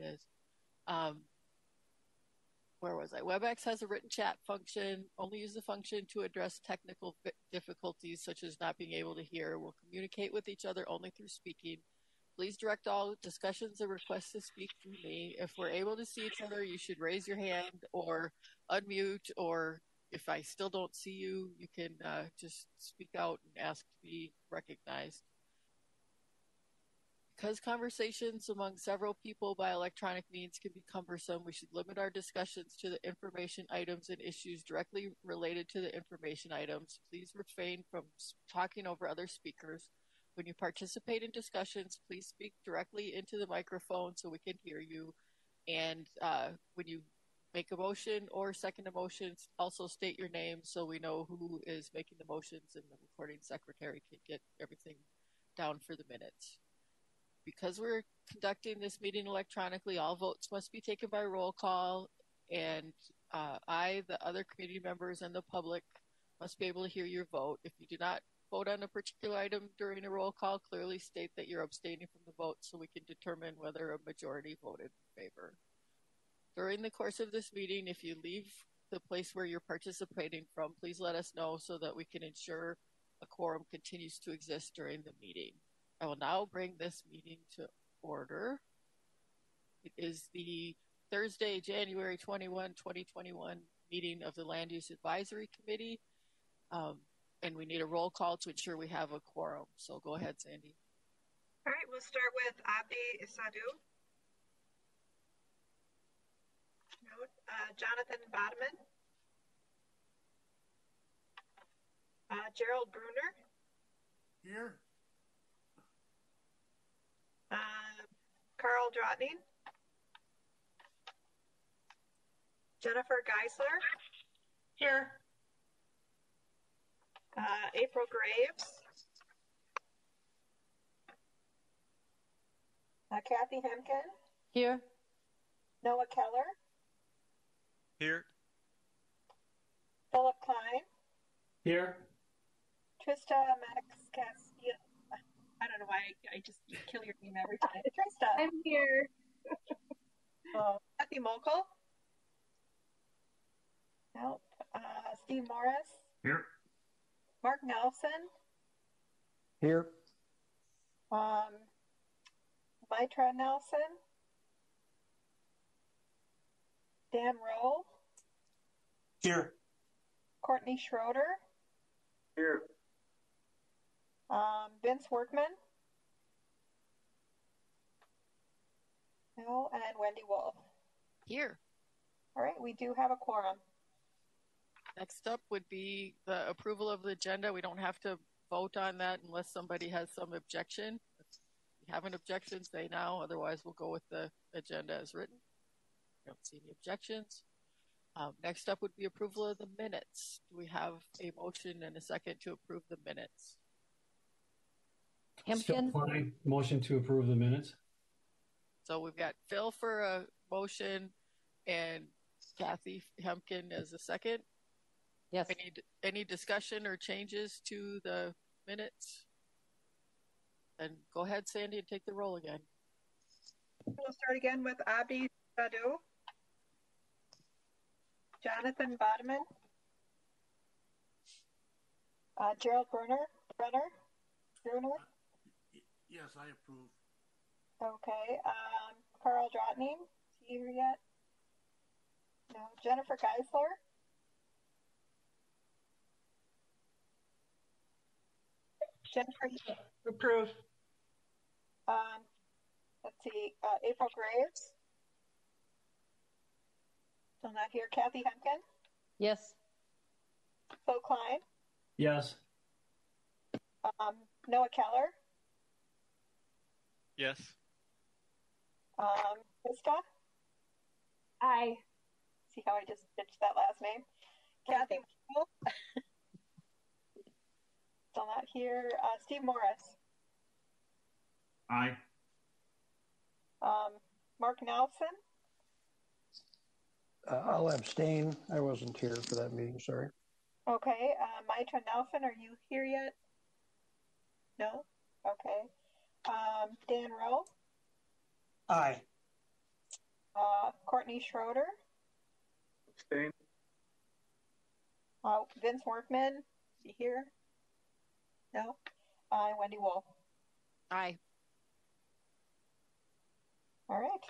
is. Where was I? WebEx has a written chat function. Only use the function to address technical difficulties such as not being able to hear. We'll communicate with each other only through speaking. Please direct all discussions and requests to speak through me. If we're able to see each other, you should raise your hand or unmute, or if I still don't see you, you can just speak out and ask to be recognized. Because conversations among several people by electronic means can be cumbersome, we should limit our discussions to the information items and issues directly related to the information items. Please refrain from talking over other speakers. When you participate in discussions, please speak directly into the microphone so we can hear you. And when you make a motion or second a motion, also state your name so we know who is making the motions and the recording secretary can get everything down for the minutes. Because we're conducting this meeting electronically, all votes must be taken by roll call, and the other community members, and the public must be able to hear your vote. If you do not vote on a particular item during a roll call, clearly state that you're abstaining from the vote so we can determine whether a majority voted in favor. During the course of this meeting, if you leave the place where you're participating from, please let us know so that we can ensure a quorum continues to exist during the meeting. I will now bring this meeting to order. It is the Thursday, January 21, 2021 meeting of the Land Use Advisory Committee, and we need a roll call to ensure we have a quorum. So go ahead, Sandy. All right, we'll start with Abdi Sadhu. No, Jonathan Bodeman. Gerald Bruner. Here. Carl Drotning. Jennifer Geisler. Here. April Graves. Kathy Hemken. Here. Noah Keller. Here. Philip Klein. Here. Trista Maddox Castillo. I don't know why I just kill your name every time. Trista. I'm here. Kathy Mokel. Nope. Steve Morris. Here. Mark Nelson. Here. Mitra Nelson. Dan Rowe. Here. Courtney Schroeder. Here. Vince Workman. No, and Wendy Wolf. Here. All right, we do have a quorum. Next up would be the approval of the agenda. We don't have to vote on that unless somebody has some objection. If you have an objection, say now. Otherwise, we'll go with the agenda as written. I don't see any objections. Next up would be approval of the minutes. Do we have a motion and a second to approve the minutes? Hemken. Motion to approve the minutes. So we've got Phil for a motion and Kathy Hemken as a second. Yes. Any discussion or changes to the minutes? And go ahead, Sandy, and take the roll again. We'll start again with Abdi Sadhu. Jonathan Bodeman. Gerald Bruner. Yes, I approve. Okay. Carl Drotning. Is he here yet? No. Jennifer Geisler. Jennifer. Approve. Let's see. April Graves. Still not here. Kathy Hemken. Yes. Phil Klein. Yes. Noah Keller. Yes. Krista. Aye. See how I just ditched that last name? Kathy. Still not here. Steve Morris. Aye. Mark Nelson. I'll abstain. I wasn't here for that meeting, sorry. Okay. Mitra Nelson, are you here yet? No? Okay. Dan Rowe. Aye. Courtney Schroeder. Abstain. Vince Workman, is he here? No. Wendy Wolf. Aye. All right,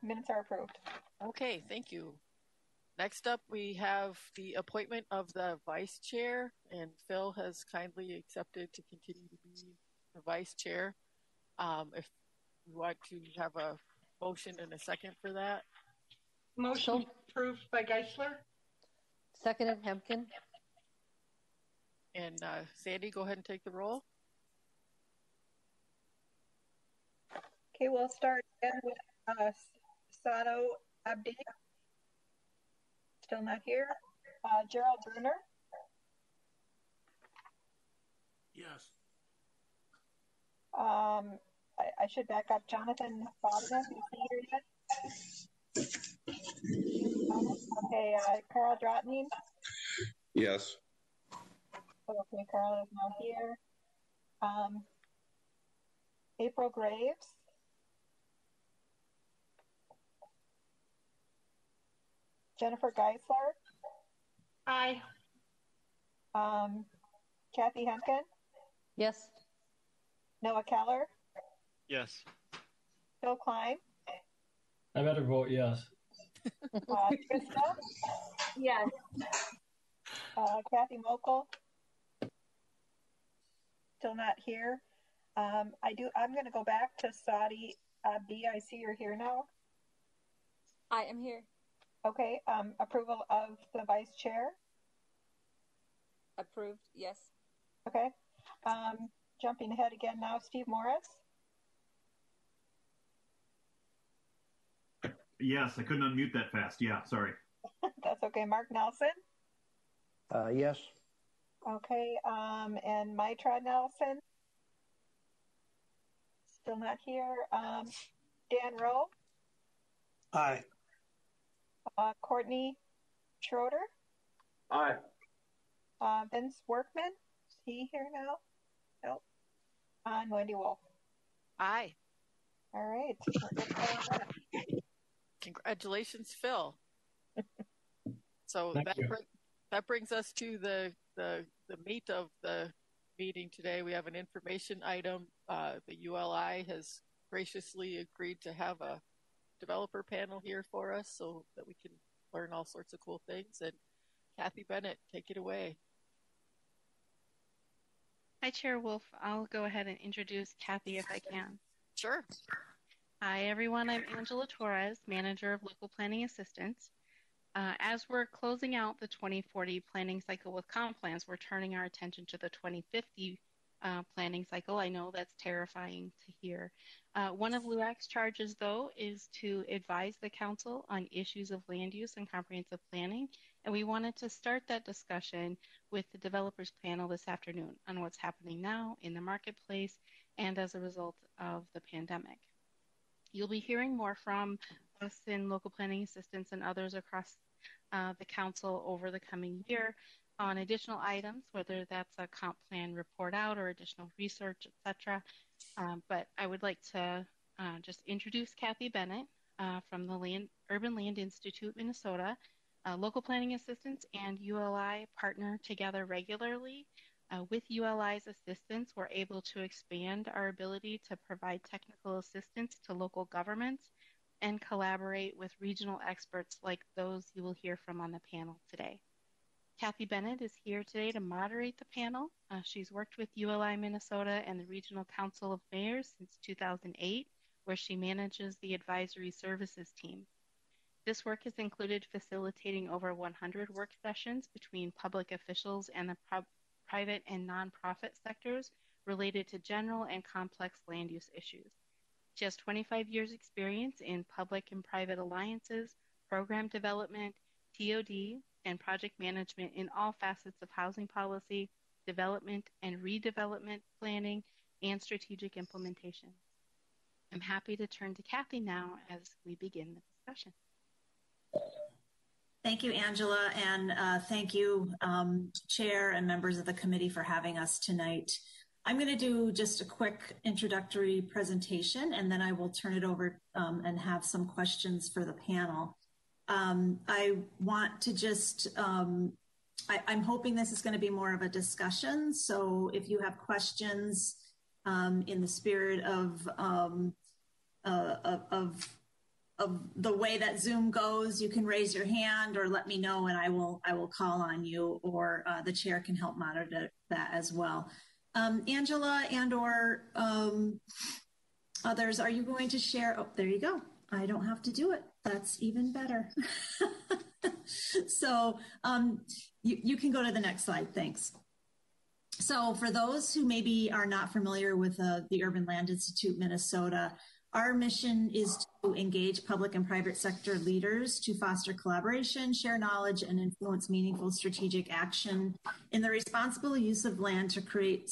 minutes are approved. Okay, thank you. Next up, we have the appointment of the vice chair, and Phil has kindly accepted to continue to be the vice chair. If you want to have a motion and a second for that. Motion approved by Geisler. Seconded, Hempkin. And Sandy, go ahead and take the roll. Okay, we'll start again with Sato Abdi. Still not here. Gerald Bruner. Yes. I should back up. Jonathan Bodden, is he here yet? Okay, Carl Drotnin. Yes. Okay, Carl is now here. April Graves. Jennifer Geisler. Aye. Kathy Hempkin. Yes. Noah Keller. Yes. Phil Klein. I better vote yes. Krista. Yes. Kathy Mokel. Still not here. I'm going to go back to Saudi Abdi. I see you're here now. I am here. Okay. Approval of the vice chair. Approved, yes. Okay. Jumping ahead again now, Steve Morris. Yes, I couldn't unmute that fast. Yeah, sorry. That's okay. Mark Nelson. Yes. Okay. And Mitra Nelson. Still not here. Dan Rowe. Aye. Courtney Schroeder. Aye. Vince Workman. Is he here now? Nope. And Wendy Wolf. Aye. All right. Congratulations, Phil. So Thank you. that brings us to the meat of the meeting today. We have an information item. The ULI has graciously agreed to have a developer panel here for us so that we can learn all sorts of cool things. And Kathy Bennett, take it away. Hi, Chair Wolf. I'll go ahead and introduce Kathy if I can. Sure. Hi, everyone. I'm Angela Torres, Manager of Local Planning Assistance. As we're closing out the 2040 planning cycle with Comm plans, we're turning our attention to the 2050 planning cycle. I know that's terrifying to hear. One of LUAC's charges, though, is to advise the Council on issues of land use and comprehensive planning. And we wanted to start that discussion with the developers panel this afternoon on what's happening now in the marketplace and as a result of the pandemic. You'll be hearing more from us in local planning assistance and others across the Council over the coming year on additional items, whether that's a comp plan report out or additional research, etc. But I would like to just introduce Kathy Bennett from the Urban Land Institute, Minnesota. Local planning assistance and ULI partner together regularly. With ULI's assistance, we're able to expand our ability to provide technical assistance to local governments and collaborate with regional experts like those you will hear from on the panel today. Kathy Bennett is here today to moderate the panel. She's worked with ULI Minnesota and the Regional Council of Mayors since 2008, where she manages the advisory services team. This work has included facilitating over 100 work sessions between public officials and the private and nonprofit sectors related to general and complex land use issues. She has 25 years experience in public and private alliances, program development, TOD, and project management in all facets of housing policy, development and redevelopment planning, and strategic implementation. I'm happy to turn to Kathy now as we begin the discussion. Thank you, Angela, and thank you, Chair and members of the committee for having us tonight. I'm going to do just a quick introductory presentation, and then I will turn it over and have some questions for the panel. I want to just, I'm hoping this is going to be more of a discussion. So if you have questions in the spirit of the way that Zoom goes, you can raise your hand or let me know, and I will call on you, or the chair can help monitor that as well. Angela and or others, are you going to share? Oh, there you go. I don't have to do it. That's even better. So you can go to the next slide. Thanks. So for those who maybe are not familiar with the Urban Land Institute Minnesota, our mission is to engage public and private sector leaders to foster collaboration, share knowledge, and influence meaningful strategic action in the responsible use of land to create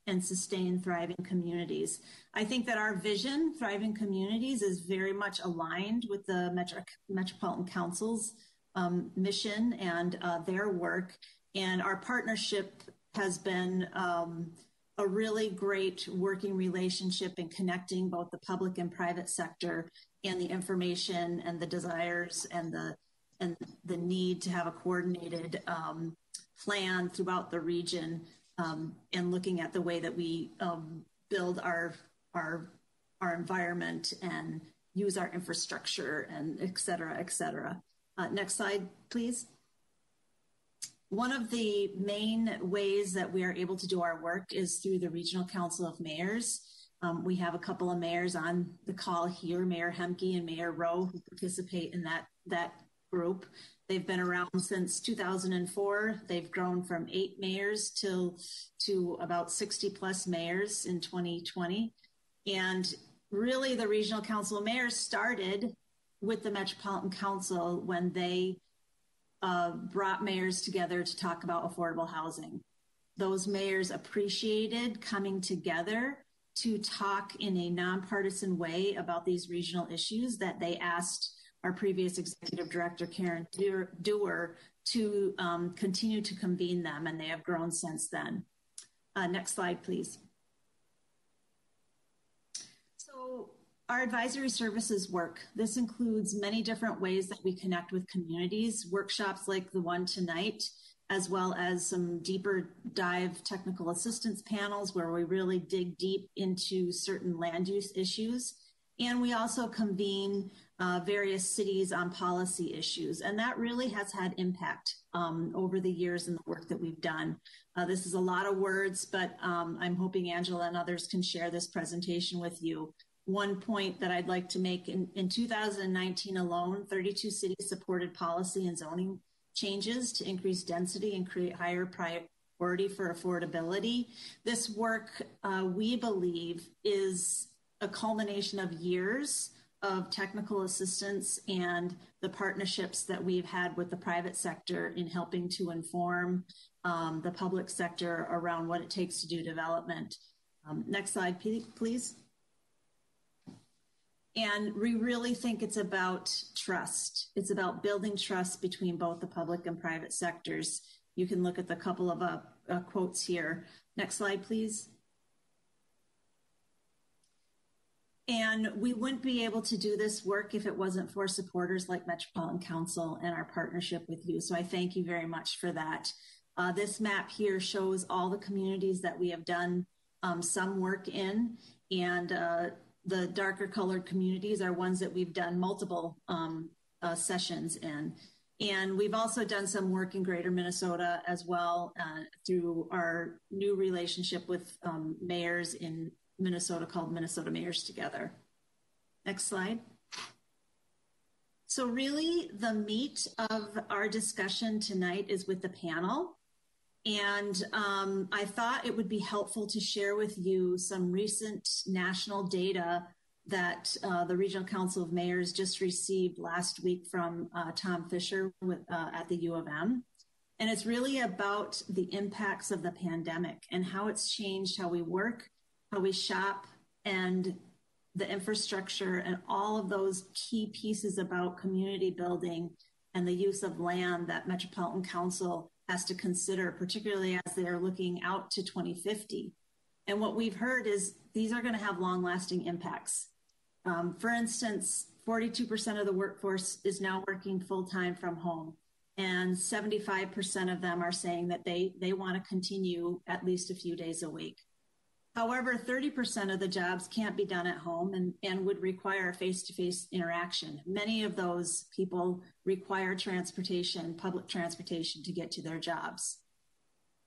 and sustain thriving communities. I think that our vision, thriving communities, is very much aligned with the Metropolitan Council's mission and their work. And our partnership has been a really great working relationship in connecting both the public and private sector and the information and the desires and the need to have a coordinated plan throughout the region, and looking at the way that we build our environment and use our infrastructure, and et cetera, et cetera. Next slide, please. One of the main ways that we are able to do our work is through the Regional Council of Mayors. We have a couple of mayors on the call here, Mayor Hemke and Mayor Rowe, who participate in that group. They've been around since 2004. They've grown from 8 mayors to about 60 plus mayors in 2020. And really the Regional Council of Mayors started with the Metropolitan Council when they brought mayors together to talk about affordable housing. Those mayors appreciated coming together to talk in a nonpartisan way about these regional issues that they asked our previous executive director, Karen Dewar, to continue to convene them, and they have grown since then. Next slide, please. So our advisory services work. This includes many different ways that we connect with communities, workshops like the one tonight, as well as some deeper dive technical assistance panels where we really dig deep into certain land use issues. And we also convene various cities on policy issues. And that really has had impact over the years in the work that we've done. This is a lot of words, but I'm hoping Angela and others can share this presentation with you. One point that I'd like to make, in 2019 alone, 32 cities supported policy and zoning changes to increase density and create higher priority for affordability. This work, we believe, is a culmination of years of technical assistance and the partnerships that we've had with the private sector in helping to inform the public sector around what it takes to do development. Next slide, please. And we really think it's about trust. It's about building trust between both the public and private sectors. You can look at the couple of quotes here. Next slide, please. And we wouldn't be able to do this work if it wasn't for supporters like Metropolitan Council and our partnership with you. So I thank you very much for that. This map here shows all the communities that we have done some work in, and the darker colored communities are ones that we've done multiple sessions in. And we've also done some work in Greater Minnesota as well through our new relationship with mayors in Minnesota called Minnesota Mayors Together. Next slide. So really the meat of our discussion tonight is with the panel. And I thought it would be helpful to share with you some recent national data that the Regional Council of Mayors just received last week from Tom Fisher at the U of M. And it's really about the impacts of the pandemic and how it's changed how we work, how we shop, and the infrastructure and all of those key pieces about community building and the use of land that Metropolitan Council has to consider, particularly as they are looking out to 2050. And what we've heard is these are going to have long-lasting impacts. For instance, 42% of the workforce is now working full-time from home, and 75% of them are saying that they want to continue at least a few days a week. However, 30% of the jobs can't be done at home and would require face-to-face interaction. Many of those people require transportation, public transportation, to get to their jobs.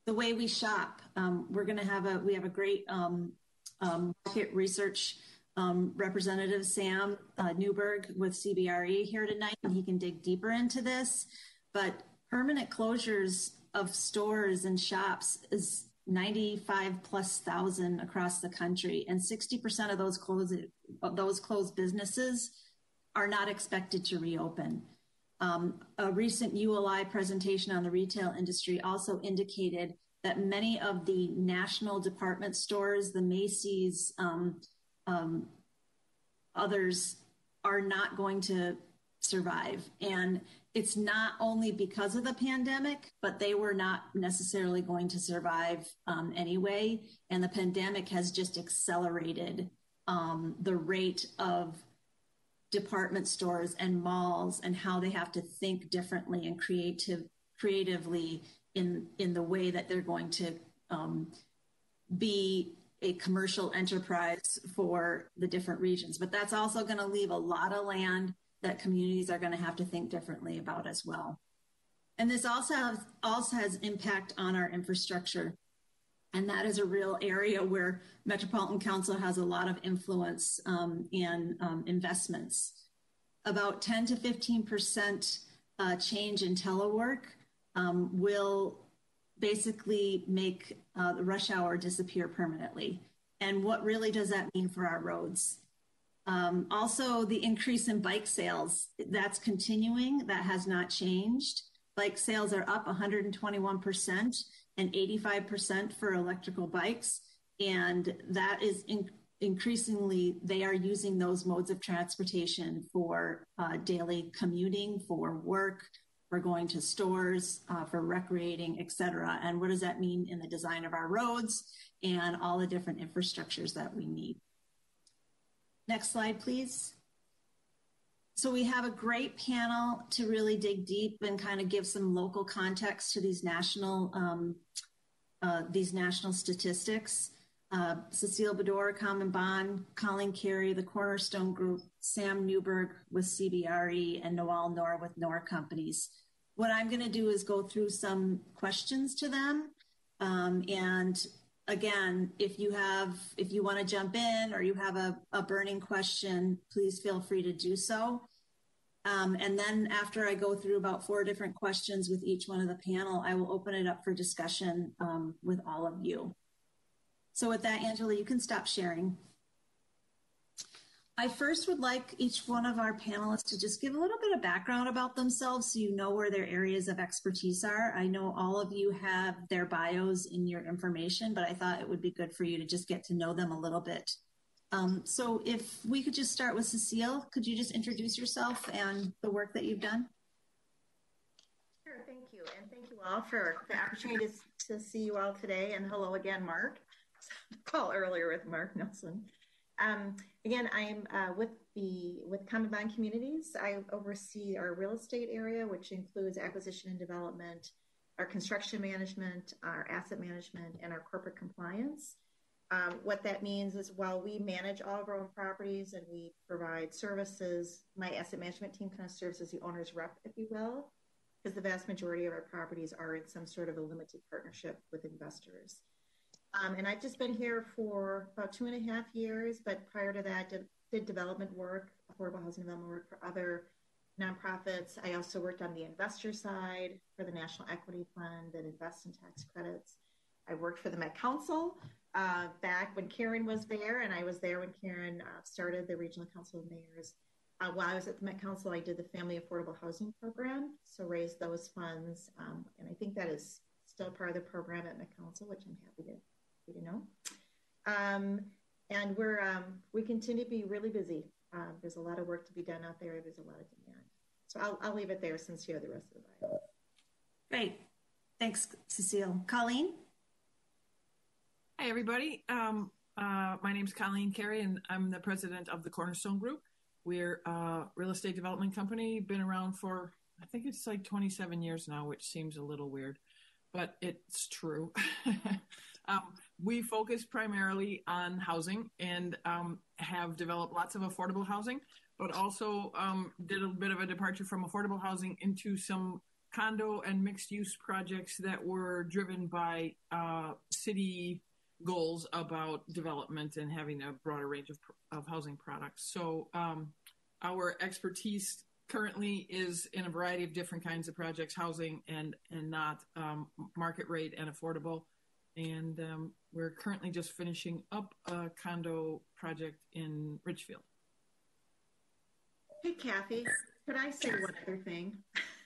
The way we shop, we have a great market research representative, Sam Newberg with CBRE here tonight, and he can dig deeper into this. But permanent closures of stores and shops is 95,000+ across the country, and 60% of those closed businesses are not expected to reopen. A recent ULI presentation on the retail industry also indicated that many of the national department stores, the Macy's, others, are not going to survive. And it's not only because of the pandemic, but they were not necessarily going to survive anyway. And the pandemic has just accelerated the rate of department stores and malls and how they have to think differently and creatively in the way that they're going to be a commercial enterprise for the different regions. But that's also going to leave a lot of land that communities are going to have to think differently about as well. And this also has impact on our infrastructure. And that is a real area where Metropolitan Council has a lot of influence and investments. About 10 to 15% change in telework will basically make the rush hour disappear permanently. And what really does that mean for our roads? Also, the increase in bike sales, that's continuing. That has not changed. Bike sales are up 121% and 85% for electrical bikes. And that is increasingly, they are using those modes of transportation for daily commuting, for work, for going to stores, for recreating, et cetera. And what does that mean in the design of our roads and all the different infrastructures that we need? Next slide, please. So we have a great panel to really dig deep and kind of give some local context to these national statistics. Cecile Bedore, Common Bond, Colleen Carey, the Cornerstone Group, Sam Newberg with CBRE, and Noel Knorr with Knorr Companies. What I'm going to do is go through some questions to them. And again, if you want to jump in or you have a burning question, please feel free to do so. And then after I go through about 4 different questions with each one of the panel, I will open it up for discussion with all of you. So with that, Angela, you can stop sharing. I first would like each one of our panelists to just give a little bit of background about themselves so you know where their areas of expertise are. I know all of you have their bios in your information, but I thought it would be good for you to just get to know them a little bit. So if we could just start with Cecile, could you just introduce yourself and the work that you've done? Sure, thank you. And thank you all for the opportunity to see you all today. And hello again, Mark. Call earlier with Mark Nelson. Again, I'm with Common Bond Communities. I oversee our real estate area, which includes acquisition and development, our construction management, our asset management, and our corporate compliance. What that means is while we manage all of our own properties and we provide services, my asset management team kind of serves as the owner's rep, if you will, because the vast majority of our properties are in some sort of a limited partnership with investors. And I've just been here for about 2.5 years, but prior to that, did development work, affordable housing development work for other nonprofits. I also worked on the investor side for the National Equity Fund that invests in tax credits. I worked for the Met Council back when Karen was there, and I was there when Karen started the Regional Council of Mayors. While I was at the Met Council, I did the Family Affordable Housing Program, so raised those funds, and I think that is still part of the program at Met Council, which I'm happy to know. And we continue to be really busy. There's a lot of work to be done out there. There's a lot of demand. So I'll leave it there since you have the rest of the bio. Great. Thanks, Cecile. Colleen? Hi, everybody. My name is Colleen Carey, and I'm the president of the Cornerstone Group. We're a real estate development company, been around for, I think it's like 27 years now, which seems a little weird, but it's true. We focus primarily on housing and have developed lots of affordable housing, but also did a bit of a departure from affordable housing into some condo and mixed use projects that were driven by city goals about development and having a broader range of housing products. So our expertise currently is in a variety of different kinds of projects, housing and not market rate and affordable. And we're currently just finishing up a condo project in Ridgefield. Hey, Kathy, could I say one other thing?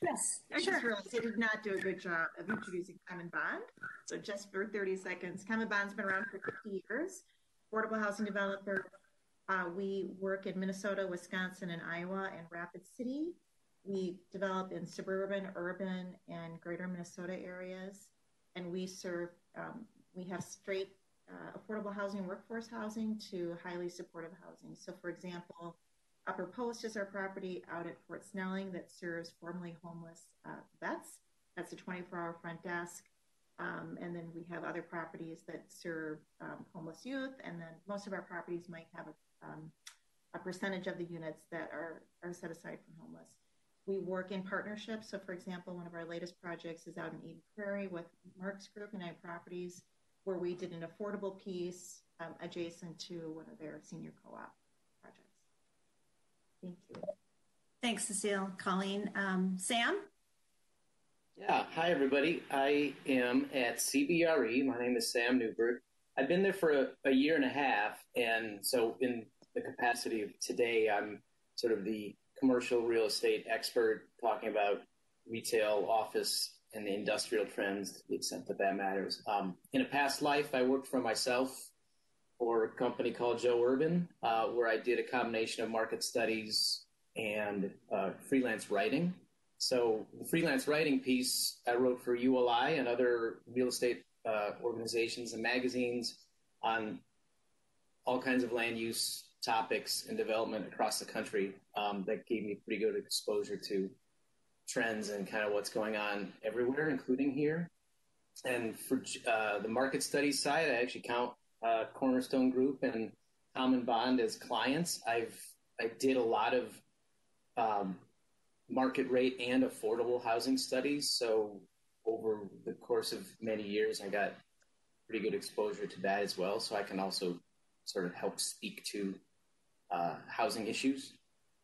Yes, I just realized I did not do a good job of introducing Common Bond. So just for 30 seconds, Common Bond's been around for 50 years. Affordable housing developer. We work in Minnesota, Wisconsin, and Iowa, and Rapid City. We develop in suburban, urban, and greater Minnesota areas. And we serve, we have straight affordable housing, workforce housing to highly supportive housing. So for example, Upper Post is our property out at Fort Snelling that serves formerly homeless vets. That's a 24-hour front desk. And then we have other properties that serve homeless youth. And then most of our properties might have a percentage of the units that are set aside for homeless. We work in partnerships. So for example, one of our latest projects is out in Eden Prairie with Mark's Group and I Properties, where we did an affordable piece adjacent to one of their senior co-op projects. Thank you. Thanks, Cecile. Colleen. Sam? Yeah, hi everybody. I am at CBRE. My name is Sam Newberg. I've been there for a year and a half, and so in the capacity of today, I'm sort of the commercial real estate expert talking about retail, office, and the industrial trends to the extent that that matters. In a past life, I worked for myself for a company called Joe Urban, where I did a combination of market studies and freelance writing. So the freelance writing piece I wrote for ULI and other real estate organizations and magazines on all kinds of land use topics and development across the country. That gave me pretty good exposure to trends and kind of what's going on everywhere, including here. And for the market studies side, I actually count Cornerstone Group and Common Bond as clients. I did a lot of market rate and affordable housing studies. So over the course of many years, I got pretty good exposure to that as well. So I can also sort of help speak to housing issues.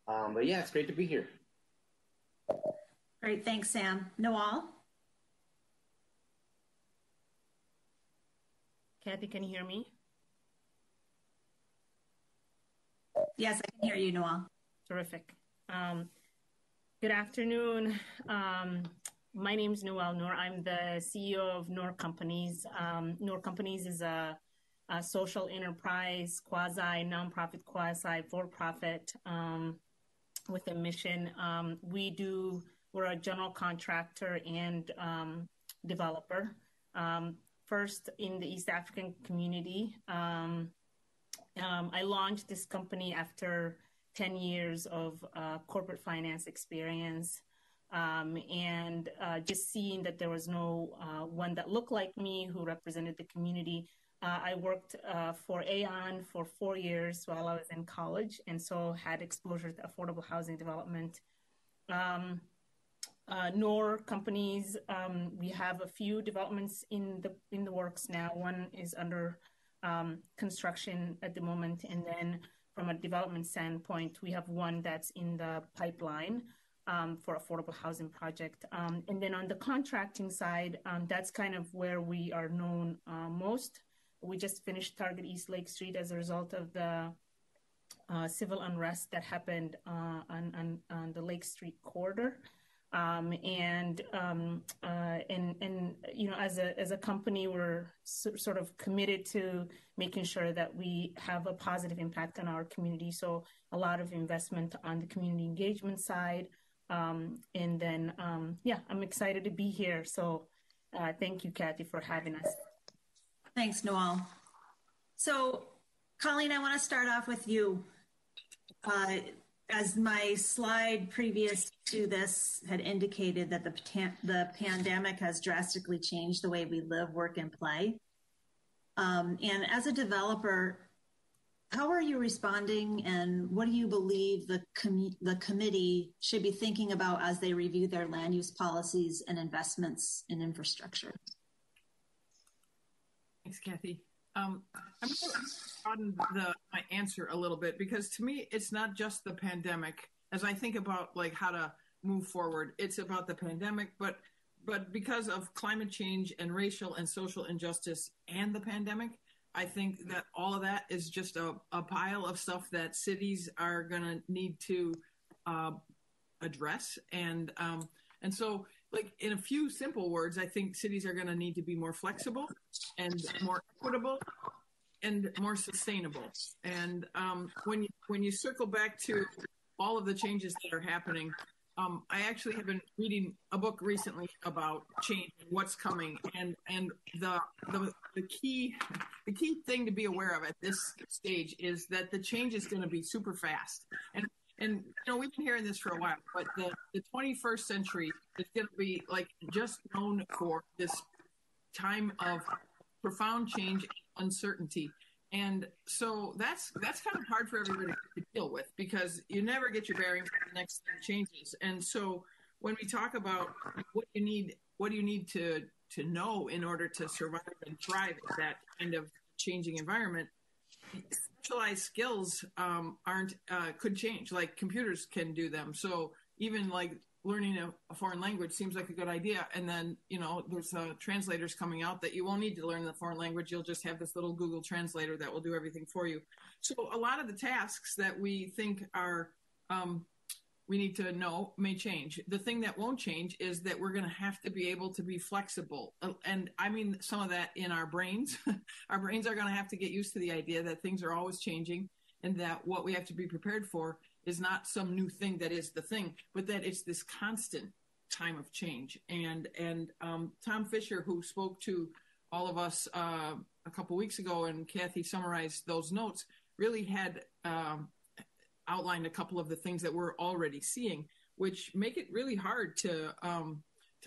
But yeah, it's great to be here. Great. Thanks, Sam. Noel? Kathy, can you hear me? Yes, I can hear you, Noel. Terrific. Good afternoon. My name is Noel Noor. I'm the CEO of Noor Companies. Noor Companies is a social enterprise, quasi-nonprofit, quasi-for-profit with a mission. We're a general contractor and developer. First in the East African community. I launched this company after 10 years of corporate finance experience and just seeing that there was no one that looked like me who represented the community. I worked for Aon for 4 years while I was in college, and so had exposure to affordable housing development. Noor Companies, we have a few developments in the works now. One is under construction at the moment, and then from a development standpoint, we have one that's in the pipeline for affordable housing project. And then on the contracting side, that's kind of where we are known most. We just finished Target East Lake Street as a result of the civil unrest that happened on the Lake Street corridor. And you know, as a company, we're sort of committed to making sure that we have a positive impact on our community. So a lot of investment on the community engagement side. And then, yeah, I'm excited to be here. So thank you, Kathy, for having us. Thanks, Noel. So, Colleen, I want to start off with you. As my slide previous to this had indicated that the pandemic has drastically changed the way we live, work, and play. And as a developer, how are you responding, and what do you believe the committee should be thinking about as they review their land use policies and investments in infrastructure? Thanks, Kathy. I'm going to broaden my answer a little bit, because to me, it's not just the pandemic. As I think about like how to move forward, it's about the pandemic, but because of climate change and racial and social injustice and the pandemic, I think that all of that is just a pile of stuff that cities are going to need to address. And so, like, in a few simple words, I think cities are going to need to be more flexible and more equitable and more sustainable. And when you circle back to all of the changes that are happening, I actually have been reading a book recently about change and what's coming, and the key thing to be aware of at this stage is that the change is going to be super fast. And you know, we've been hearing this for a while, but the 21st century is going to be like just known for this time of profound change and uncertainty. And so that's kind of hard for everybody to deal with, because you never get your bearings when the next thing changes. And so when we talk about what do you need to know in order to survive and thrive in that kind of changing environment, specialized skills could change. Like computers can do them. So even like learning a foreign language seems like a good idea. And then, you know, there's translators coming out that you won't need to learn the foreign language. You'll just have this little Google translator that will do everything for you. So a lot of the tasks that we think are, we need to know may change. The thing that won't change is that we're going to have to be able to be flexible. And I mean, some of that in our brains. Our brains are going to have to get used to the idea that things are always changing, and that what we have to be prepared for is not some new thing that is the thing, but that it's this constant time of change. And Tom Fisher, who spoke to all of us a couple weeks ago, and Kathy summarized those notes, really had outlined a couple of the things that we're already seeing, which make it really hard to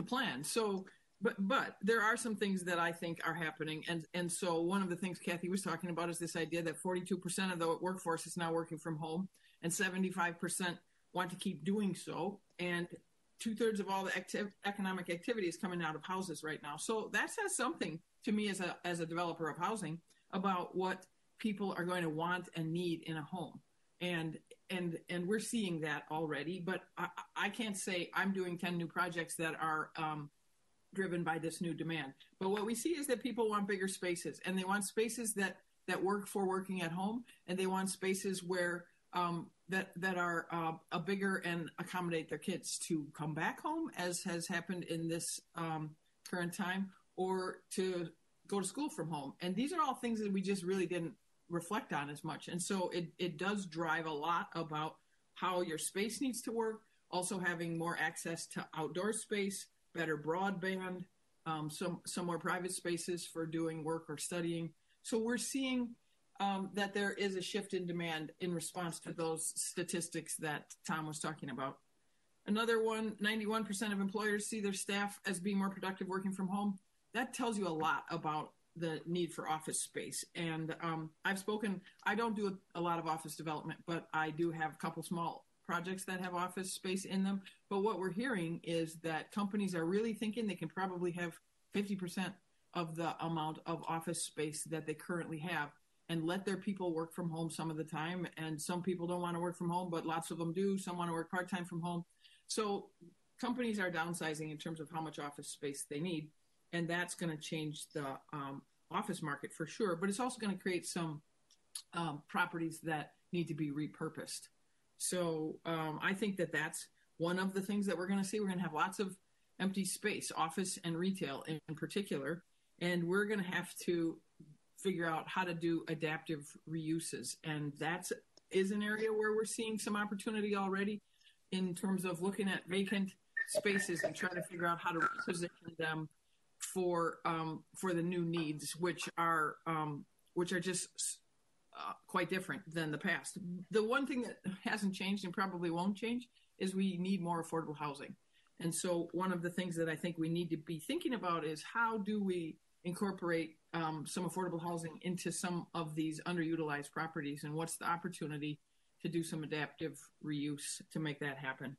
plan. So, but there are some things that I think are happening, and so one of the things Kathy was talking about is this idea that 42% of the workforce is now working from home, and 75% want to keep doing so, and 2/3 of all the economic activity is coming out of houses right now. So that says something to me as a developer of housing about what people are going to want and need in a home. And we're seeing that already, but I can't say I'm doing 10 new projects that are driven by this new demand. But what we see is that people want bigger spaces, and they want spaces that work for working at home, and they want spaces where that are a bigger and accommodate their kids to come back home, as has happened in this current time, or to go to school from home. And these are all things that we just really didn't reflect on as much. And so it does drive a lot about how your space needs to work, also having more access to outdoor space, better broadband, some more private spaces for doing work or studying. So we're seeing that there is a shift in demand in response to those statistics that Tom was talking about. Another one, 91% of employers see their staff as being more productive working from home. That tells you a lot about the need for office space. And I don't do a lot of office development, but I do have a couple small projects that have office space in them. But what we're hearing is that companies are really thinking they can probably have 50% of the amount of office space that they currently have, and let their people work from home some of the time. And some people don't want to work from home, but lots of them do. Some want to work part-time from home. So companies are downsizing in terms of how much office space they need. And that's going to change the office market for sure. But it's also going to create some properties that need to be repurposed. So I think that that's one of the things that we're going to see. We're going to have lots of empty space, office and retail in particular. And we're going to have to figure out how to do adaptive reuses. And that is an area where we're seeing some opportunity already in terms of looking at vacant spaces and trying to figure out how to reposition them for the new needs, which are which are just quite different than the past. The one thing that hasn't changed and probably won't change is we need more affordable housing. And so one of the things that I think we need to be thinking about is how do we incorporate some affordable housing into some of these underutilized properties, and what's the opportunity to do some adaptive reuse to make that happen.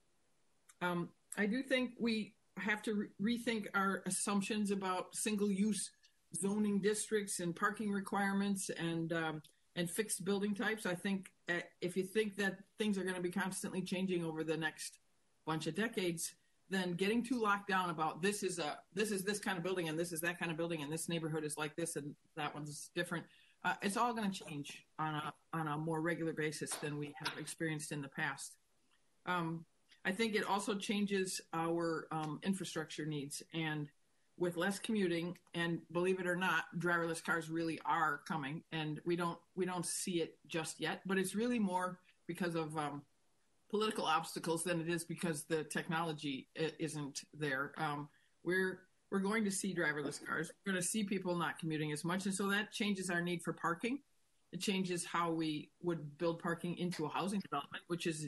I do think we have to rethink our assumptions about single-use zoning districts and parking requirements and fixed building types. I think if you think that things are going to be constantly changing over the next bunch of decades, then getting too locked down about this is this kind of building and this is that kind of building and this neighborhood is like this and that one's different. It's all going to change on a more regular basis than we have experienced in the past. I think it also changes our infrastructure needs, and with less commuting, and believe it or not, driverless cars really are coming, and we don't see it just yet, but it's really more because of political obstacles than it is because the technology isn't there. We're going to see driverless cars. We're going to see people not commuting as much, and so that changes our need for parking. It changes how we would build parking into a housing development, which is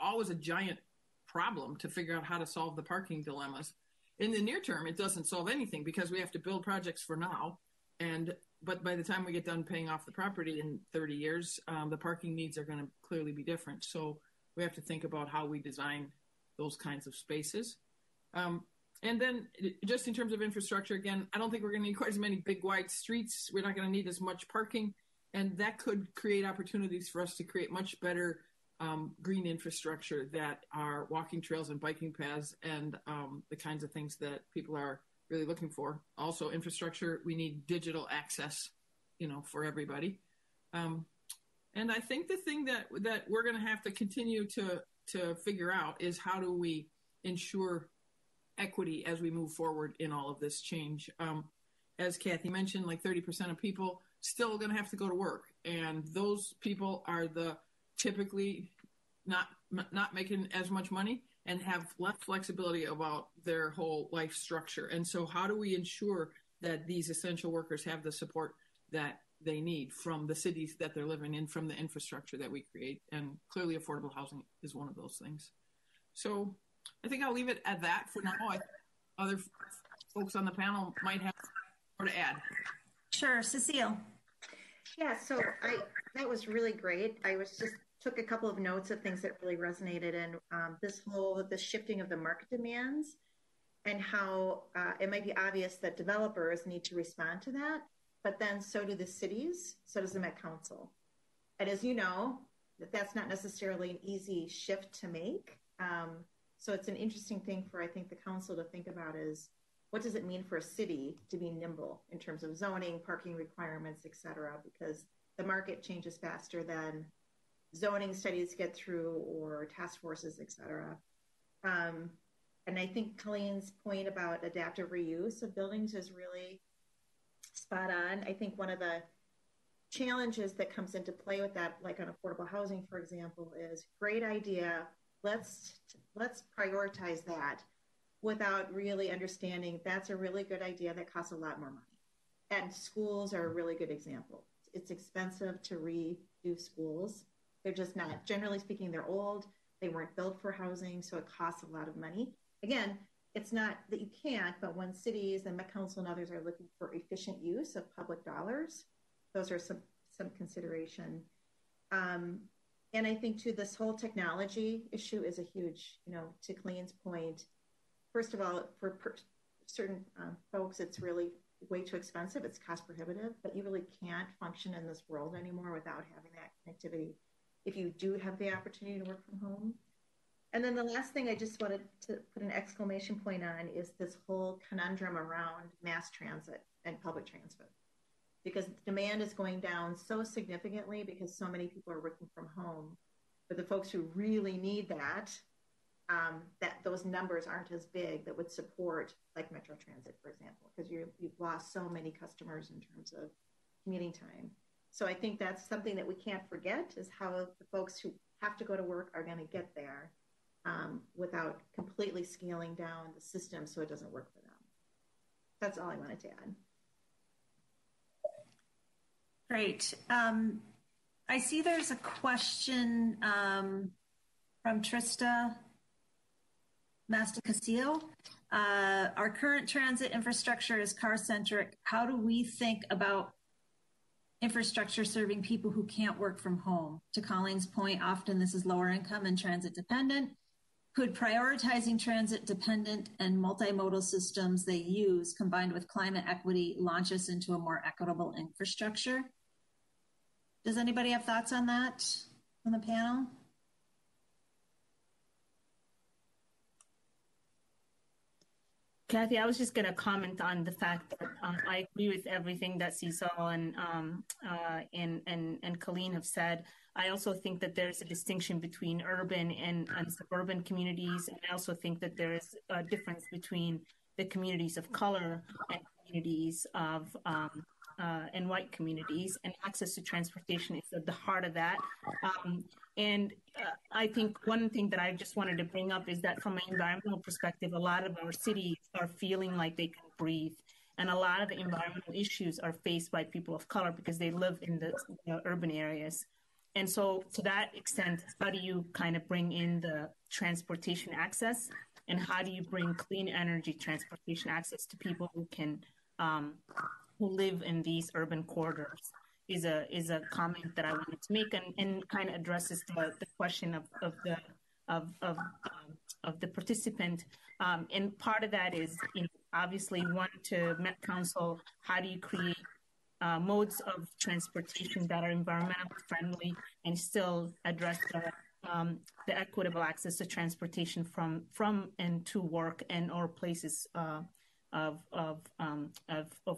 always a giant problem to figure out how to solve the parking dilemmas. In the near term, it doesn't solve anything because we have to build projects for now, but by the time we get done paying off the property in 30 years, the parking needs are going to clearly be different. So we have to think about how we design those kinds of spaces. And then just in terms of infrastructure, again, I don't think we're going to need quite as many big wide streets. We're not going to need as much parking, and that could create opportunities for us to create much better green infrastructure that are walking trails and biking paths and the kinds of things that people are really looking for. Also, infrastructure, we need digital access, for everybody. And I think the thing that we're going to have to continue to figure out is how do we ensure equity as we move forward in all of this change. As Kathy mentioned, like 30% of people still going to have to go to work, and those people are the typically not making as much money and have less flexibility about their whole life structure. And so how do we ensure that these essential workers have the support that they need from the cities that they're living in, from the infrastructure that we create? And clearly affordable housing is one of those things. So I think I'll leave it at that for now. Other folks on the panel might have more to add. Sure, Cecile. Yeah, so that was really great. I took a couple of notes of things that really resonated, and the shifting of the market demands and how it might be obvious that developers need to respond to that, but then so do the cities, so does the Met Council. And as you know, that's not necessarily an easy shift to make. So it's an interesting thing for, I think, the council to think about is what does it mean for a city to be nimble in terms of zoning, parking requirements, et cetera, because the market changes faster than zoning studies get through or task forces, et cetera. And I think Colleen's point about adaptive reuse of buildings is really spot on. I think one of the challenges that comes into play with that, like on affordable housing, for example, is great idea. Let's prioritize that without really understanding that's a really good idea that costs a lot more money. And schools are a really good example. It's expensive to redo schools. They're just not, generally speaking, they're old. They weren't built for housing, so it costs a lot of money. Again, it's not that you can't, but when cities and Met Council and others are looking for efficient use of public dollars, those are some consideration. And I think too, this whole technology issue is a huge, to Colleen's point, first of all, for certain folks, it's really way too expensive. It's cost prohibitive, but you really can't function in this world anymore without having that connectivity if you do have the opportunity to work from home. And then the last thing I just wanted to put an exclamation point on is this whole conundrum around mass transit and public transit, because demand is going down so significantly because so many people are working from home. But the folks who really need that those numbers aren't as big that would support like Metro Transit, for example, because you've lost so many customers in terms of commuting time. So I think that's something that we can't forget is how the folks who have to go to work are going to get there without completely scaling down the system so it doesn't work for them. That's all I wanted to add. Great. I see there's a question from Trista Masticacio. Our current transit infrastructure is car-centric. How do we think about infrastructure serving people who can't work from home? To Colleen's point, often this is lower income and transit dependent. Could prioritizing transit dependent and multimodal systems they use combined with climate equity launch us into a more equitable infrastructure? Does anybody have thoughts on that on the panel? Kathy, I was just going to comment on the fact that I agree with everything that Cecil and Colleen have said. I also think that there's a distinction between urban and suburban communities, and I also think that there is a difference between the communities of color and communities of and white communities, and access to transportation is at the heart of that. I think one thing that I just wanted to bring up is that from an environmental perspective, a lot of our cities are feeling like they can breathe. And a lot of the environmental issues are faced by people of color because they live in the urban areas. And so to that extent, how do you kind of bring in the transportation access, and how do you bring clean energy transportation access to people who can who live in these urban corridors? Is a comment that I wanted to make, and kind of addresses the question of the participant. And part of that is, obviously, one, to Met Council, how do you create modes of transportation that are environmentally friendly and still address the equitable access to transportation from and to work and or places of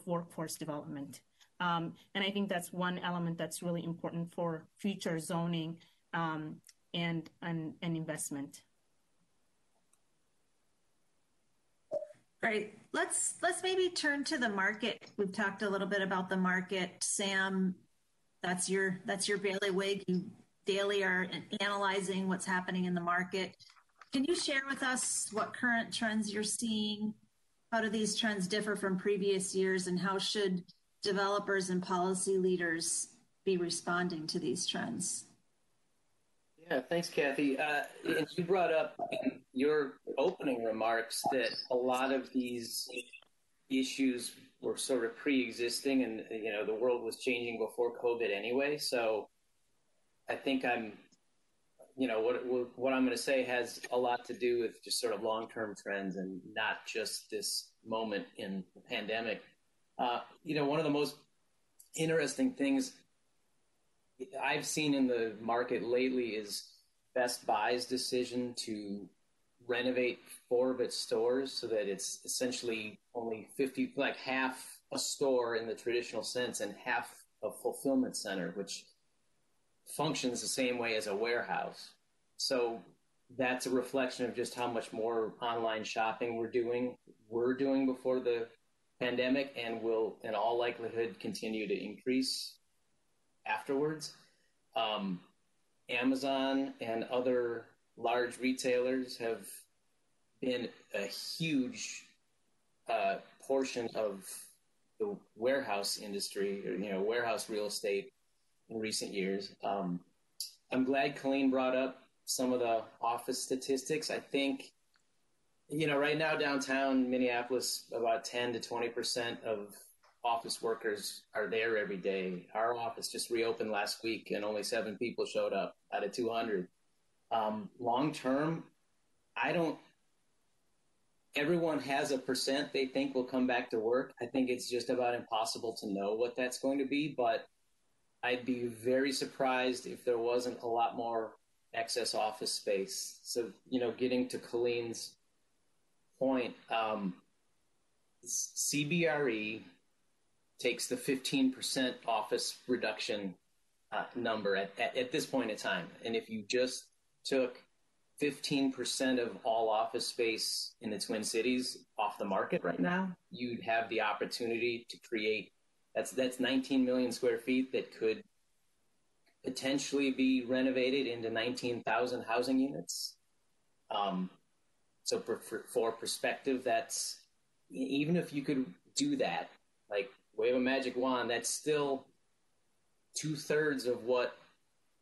workforce development. And I think that's one element that's really important for future zoning and investment. Great. Let's maybe turn to the market. We've talked a little bit about the market. Sam, that's your bailiwick. You daily are analyzing what's happening in the market. Can you share with us what current trends you're seeing? How do these trends differ from previous years, and how should developers and policy leaders be responding to these trends? Yeah, thanks, Kathy. And you brought up in your opening remarks that a lot of these issues were sort of pre-existing, and the world was changing before COVID anyway. So I think what I'm going to say has a lot to do with just sort of long-term trends and not just this moment in the pandemic. One of the most interesting things I've seen in the market lately is Best Buy's decision to renovate 4 of its stores so that it's essentially only half a store in the traditional sense and half a fulfillment center, which functions the same way as a warehouse. So that's a reflection of just how much more online shopping we're doing before the pandemic, and will in all likelihood continue to increase afterwards. Amazon and other large retailers have been a huge portion of the warehouse industry, or warehouse real estate in recent years. I'm glad Colleen brought up some of the office statistics. I think, right now downtown Minneapolis, about 10 to 20% of office workers are there every day. Our office just reopened last week and only 7 people showed up out of 200. Long term, everyone has a percent they think will come back to work. I think it's just about impossible to know what that's going to be, but I'd be very surprised if there wasn't a lot more excess office space. So, getting to Colleen's point, CBRE takes the 15% office reduction number at this point in time. And if you just took 15% of all office space in the Twin Cities off the market right now, you'd have the opportunity to create, that's 19 million square feet that could potentially be renovated into 19,000 housing units. So for perspective, that's, even if you could do that, like wave a magic wand, that's still 2/3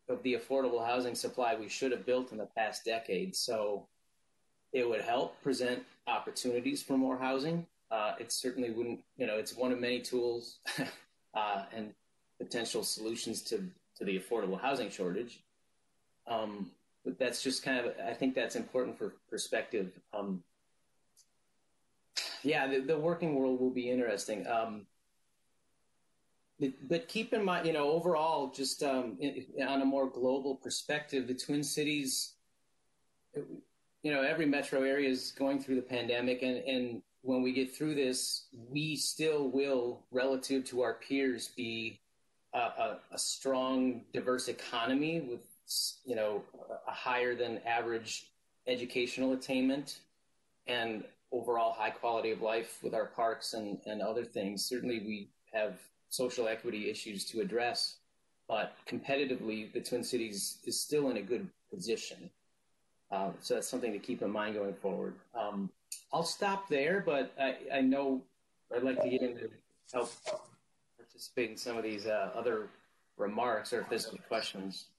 of the affordable housing supply we should have built in the past decade. So it would help present opportunities for more housing. It certainly wouldn't, it's one of many tools and potential solutions to the affordable housing shortage. But that's just kind of, I think that's important for perspective. The working world will be interesting. But keep in mind, overall, just on a more global perspective, the Twin Cities, every metro area is going through the pandemic. And when we get through this, we still will, relative to our peers, be a strong, diverse economy with, a higher than average educational attainment and overall high quality of life with our parks and other things. Certainly we have social equity issues to address, but competitively, the Twin Cities is still in a good position. So that's something to keep in mind going forward. I'll stop there, but I know I'd like to get into help participate in some of these other remarks, or if there's any questions.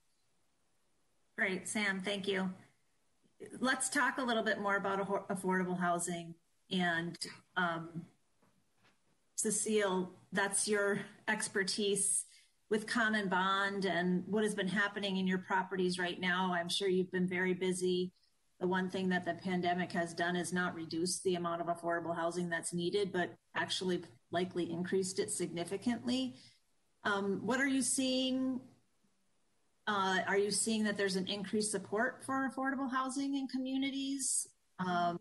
Great, Sam, thank you. Let's talk a little bit more about affordable housing. And Cecile, that's your expertise with Comm and Bond and what has been happening in your properties right now. I'm sure you've been very busy. The one thing that the pandemic has done is not reduce the amount of affordable housing that's needed, but actually likely increased it significantly. What are you seeing? Are you seeing that there's an increased support for affordable housing in communities? And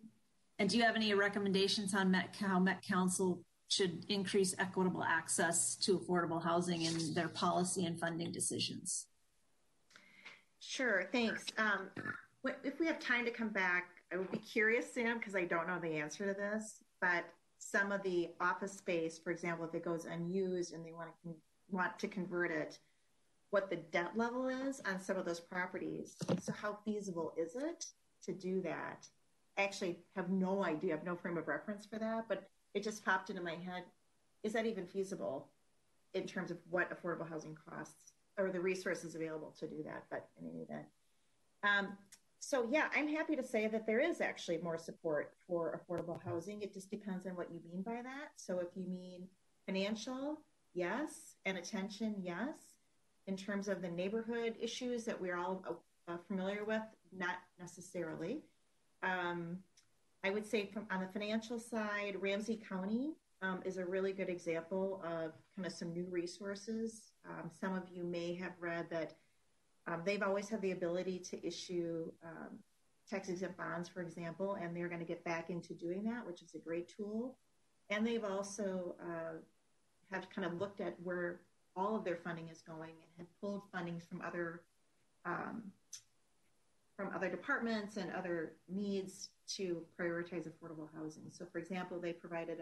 do you have any recommendations on how Met Council should increase equitable access to affordable housing in their policy and funding decisions? Sure, thanks. If we have time to come back, I would be curious, Sam, because I don't know the answer to this, but some of the office space, for example, if it goes unused and they want to convert it, what the debt level is on some of those properties. So how feasible is it to do that? I actually have no idea, I have no frame of reference for that, but it just popped into my head. Is that even feasible in terms of what affordable housing costs or the resources available to do that? But in any event. So yeah, I'm happy to say that there is actually more support for affordable housing. It just depends on what you mean by that. So if you mean financial, yes, and attention, yes. In terms of the neighborhood issues that we're all familiar with, not necessarily. I would say on the financial side, Ramsey County is a really good example of kind of some new resources. Some of you may have read that they've always had the ability to issue tax-exempt bonds, for example, and they're going to get back into doing that, which is a great tool. And they've also have kind of looked at where all of their funding is going and have pulled fundings from other departments and other needs to prioritize affordable housing. So, for example, they provided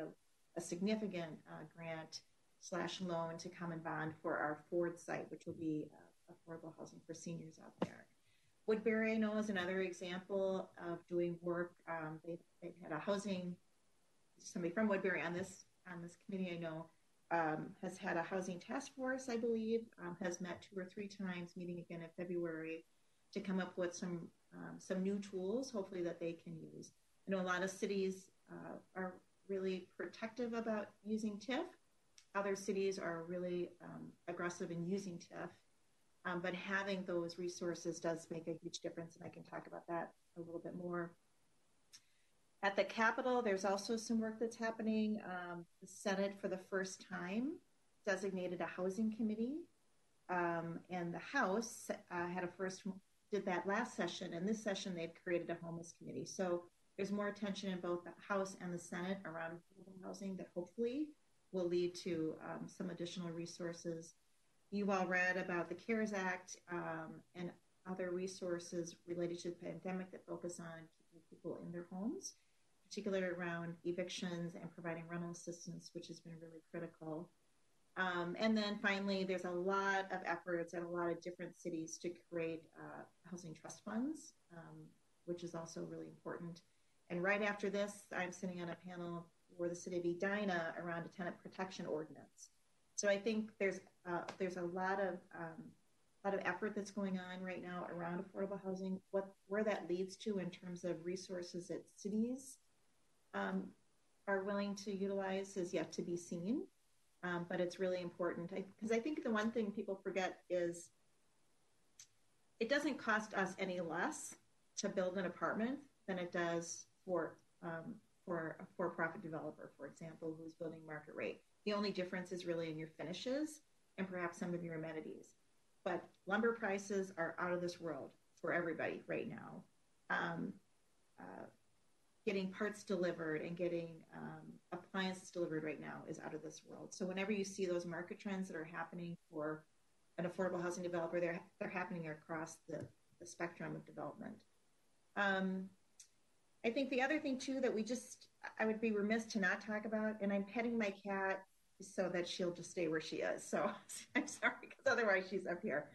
a significant grant/loan to Comm and Bond for our Ford site, which will be affordable housing for seniors out there. Woodbury, I know, is another example of doing work. They've had a housing, somebody from Woodbury on this committee, I know, has had a housing task force, I believe, has met 2 or 3 times, meeting again in February, to come up with some new tools, hopefully, that they can use. I know a lot of cities are really protective about using TIF. Other cities are really aggressive in using TIF, but having those resources does make a huge difference, and I can talk about that a little bit more. At the Capitol, there's also some work that's happening. The Senate, for the first time, designated a housing committee, and the House did that last session, and this session they've created a homeless committee. So there's more attention in both the House and the Senate around affordable housing that hopefully will lead to some additional resources. You've all read about the CARES Act and other resources related to the pandemic that focus on keeping people in their homes, particularly around evictions and providing rental assistance, which has been really critical. And then finally, there's a lot of efforts at a lot of different cities to create housing trust funds, which is also really important. And right after this, I'm sitting on a panel for the city of Edina around a tenant protection ordinance. So I think there's a lot of effort that's going on right now around affordable housing. Where that leads to in terms of resources that cities are willing to utilize is yet to be seen. But it's really important because I think the one thing people forget is it doesn't cost us any less to build an apartment than it does for a for-profit developer, for example, who's building market rate. The only difference is really in your finishes and perhaps some of your amenities. But lumber prices are out of this world for everybody right now. Getting parts delivered and getting appliances delivered right now is out of this world. So whenever you see those market trends that are happening for an affordable housing developer, they're happening across the spectrum of development. I think the other thing too that I would be remiss to not talk about, and I'm petting my cat so that she'll just stay where she is. So I'm sorry, because otherwise she's up here.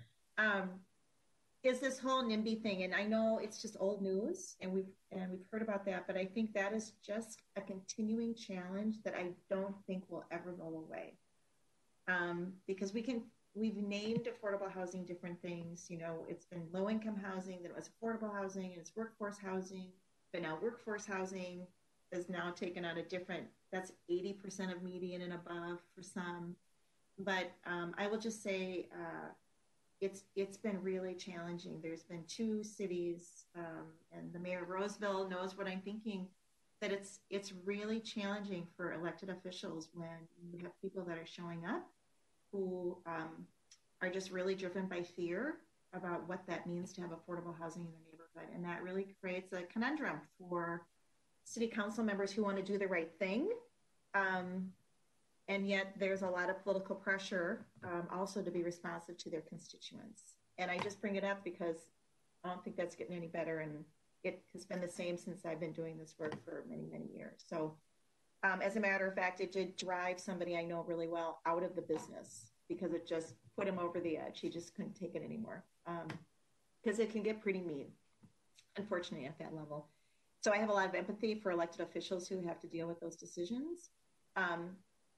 Is this whole NIMBY thing, and I know it's just old news, and we've heard about that, but I think that is just a continuing challenge that I don't think will ever go away, because we've named affordable housing different things. You know, it's been low-income housing, then it was affordable housing, and it's workforce housing, but now workforce housing is now taken on a different. That's 80% of median and above for some, but I will just say. It's been really challenging. There's been 2 cities, and the mayor of Roseville knows what I'm thinking, that it's really challenging for elected officials when you have people that are showing up who are just really driven by fear about what that means to have affordable housing in their neighborhood. And that really creates a conundrum for city council members who want to do the right thing. And yet there's a lot of political pressure also to be responsive to their constituents. And I just bring it up because I don't think that's getting any better. And it has been the same since I've been doing this work for many, many years. So as a matter of fact, it did drive somebody I know really well out of the business because it just put him over the edge. He just couldn't take it anymore because it can get pretty mean, unfortunately, at that level. So I have a lot of empathy for elected officials who have to deal with those decisions.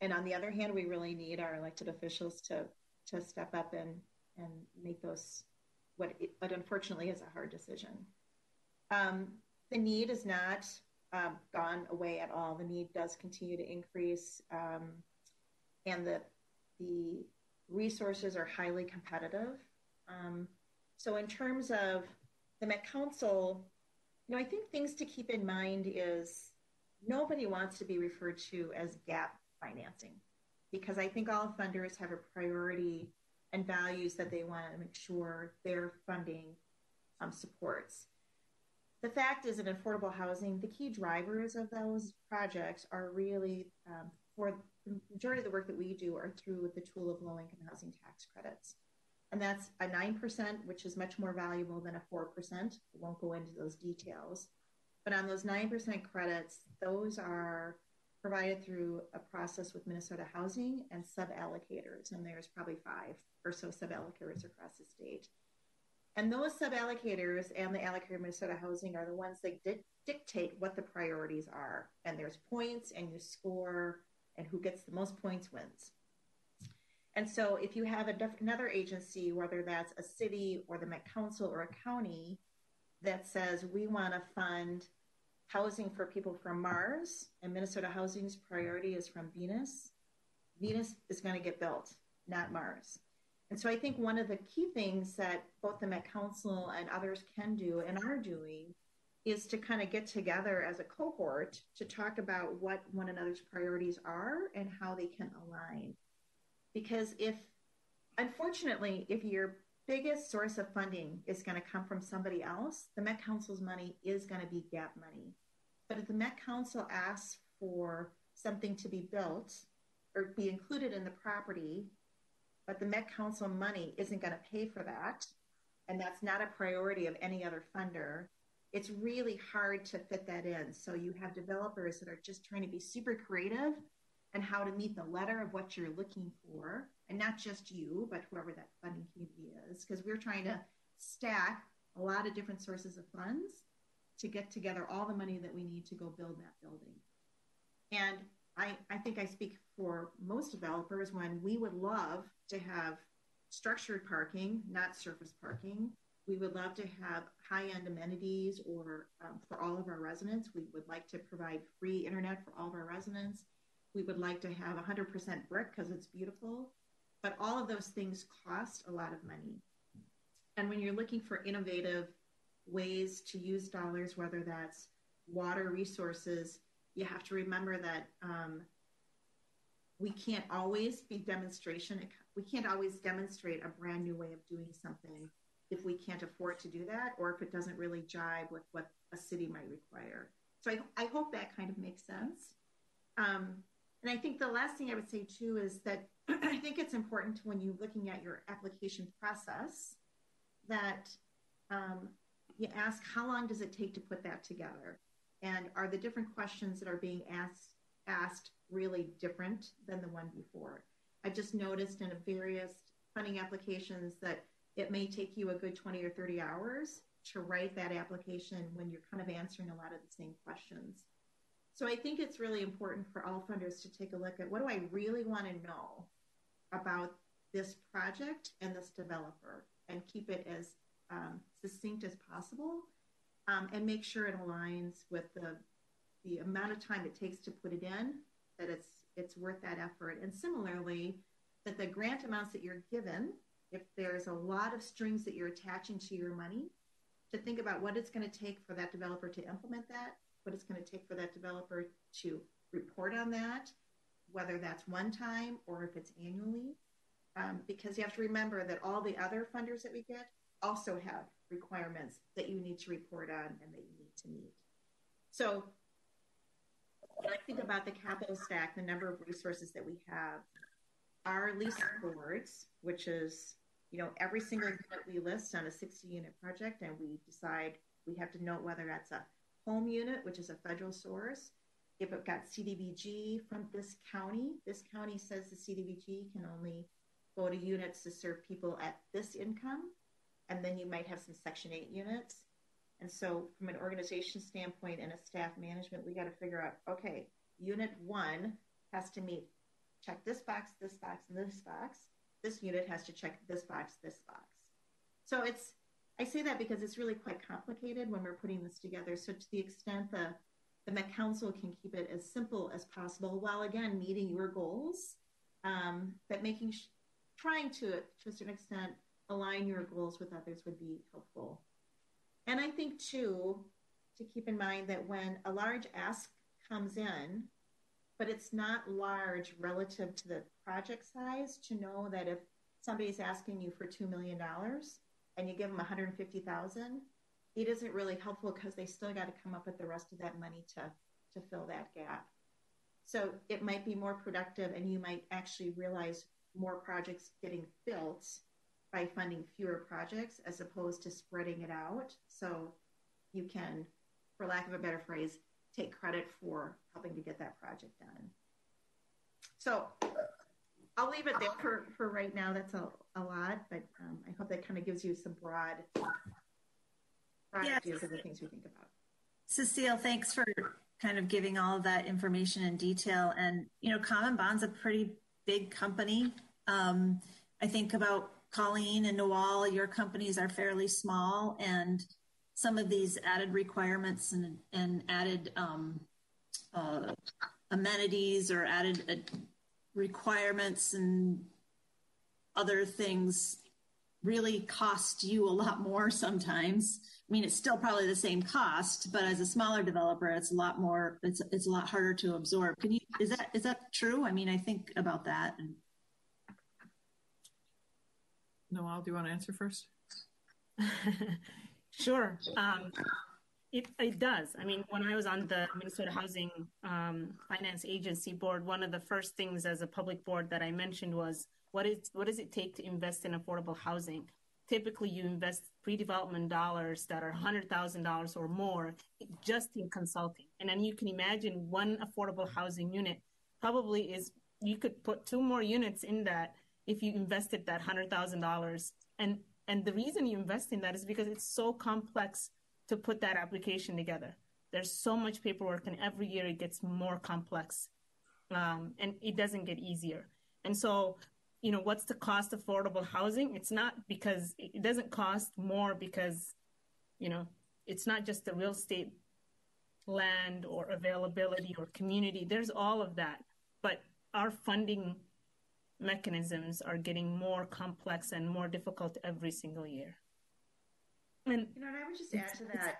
And on the other hand, we really need our elected officials to step up and make those, what unfortunately is a hard decision. The need is not gone away at all. The need does continue to increase, and the resources are highly competitive. So in terms of the Met Council, I think things to keep in mind is nobody wants to be referred to as gap financing, because I think all funders have a priority and values that they want to make sure their funding supports. The fact is, in affordable housing, the key drivers of those projects are really, for the majority of the work that we do, are through the tool of low-income housing tax credits. And that's a 9%, which is much more valuable than a 4%. I won't go into those details. But on those 9% credits, those are provided through a process with Minnesota Housing and sub-allocators, and there's probably 5 or so sub-allocators across the state. And those sub-allocators and the allocator of Minnesota Housing are the ones that dictate what the priorities are. And there's points, and you score, and who gets the most points wins. And so if you have another agency, whether that's a city or the Met Council or a county, that says we want to fund housing for people from Mars, and Minnesota Housing's priority is from Venus. Venus is going to get built, not Mars. And so I think one of the key things that both the Met Council and others can do and are doing is to kind of get together as a cohort to talk about what one another's priorities are and how they can align. Because unfortunately, if your biggest source of funding is going to come from somebody else, the Met Council's money is going to be gap money. But if the Met Council asks for something to be built or be included in the property, but the Met Council money isn't going to pay for that, and that's not a priority of any other funder, it's really hard to fit that in. So you have developers that are just trying to be super creative and how to meet the letter of what you're looking for, and not just you, but whoever that funding community is, because we're trying to stack a lot of different sources of funds to get together all the money that we need to go build that building. And I think I speak for most developers when we would love to have structured parking, not surface parking. We would love to have high-end amenities or for all of our residents. We would like to provide free internet for all of our residents. We would like to have 100% brick because it's beautiful. But all of those things cost a lot of money. And when you're looking for innovative ways to use dollars, whether that's water resources, you have to remember that we can't always we can't always demonstrate a brand new way of doing something if we can't afford to do that, or if it doesn't really jive with what a city might require. So I hope that kind of makes sense. And I think the last thing I would say too is that I think it's important when you're looking at your application process that you ask, how long does it take to put that together? And are the different questions that are being asked really different than the one before? I just noticed in various funding applications that it may take you a good 20 or 30 hours to write that application when you're kind of answering a lot of the same questions. So I think it's really important for all funders to take a look at, what do I really want to know about this project and this developer, and keep it as succinct as possible, and make sure it aligns with the amount of time it takes to put it in, that it's worth that effort. And similarly, that the grant amounts that you're given, if there's a lot of strings that you're attaching to your money, to think about what it's going to take for that developer to implement that, what it's going to take for that developer to report on that, whether that's one time or if it's annually. Because you have to remember that all the other funders that we get also have requirements that you need to report on and that you need to meet. So when I think about the capital stack, the number of resources that we have, our lease boards, which is, every single unit we list on a 60-unit project, and we decide we have to note whether that's a home unit, which is a federal source. If it got CDBG from this county says the CDBG can only go to units to serve people at this income, and then you might have some Section 8 units. And so from an organization standpoint and a staff management, we got to figure out, okay, unit 1 has to check this box, and this box. This unit has to check this box, this box. So I say that because it's really quite complicated when we're putting this together. So to the extent the Met Council can keep it as simple as possible, while again meeting your goals, but trying to a certain extent, align your goals with others would be helpful. And I think too, to keep in mind that when a large ask comes in, but it's not large relative to the project size, to know that if somebody's asking you for $2 million and you give them $150,000, it isn't really helpful because they still got to come up with the rest of that money to fill that gap. So it might be more productive, and you might actually realize more projects getting built by funding fewer projects as opposed to spreading it out. So you can, for lack of a better phrase, take credit for helping to get that project done. So I'll leave it there for right now. That's a lot, but I hope that kind of gives you some broad ideas of the things we think about. Cecile, thanks for kind of giving all of that information in detail. And, Common Bond's a pretty big company. I think about Colleen and Noel, your companies are fairly small, and some of these added requirements and added amenities or added requirements and other things really cost you a lot more sometimes. I mean, it's still probably the same cost, but as a smaller developer, it's a lot more, it's a lot harder to absorb. Is that true? I mean, I think about that. Noel, do you want to answer first? Sure. It does. I mean, when I was on the Minnesota Housing Finance Agency board, one of the first things as a public board that I mentioned was, what does it take to invest in affordable housing? Typically, you invest pre-development dollars that are $100,000 or more just in consulting. And then you can imagine one affordable housing unit probably you could put 2 more units in that if you invested that $100,000. And the reason you invest in that is because it's so complex to put that application together. There's so much paperwork, and every year it gets more complex. and it doesn't get easier. And so, what's the cost of affordable housing? It's not because it doesn't cost more because, it's not just the real estate land or availability or community. There's all of that. But our funding mechanisms are getting more complex and more difficult every single year. And I would just add to that,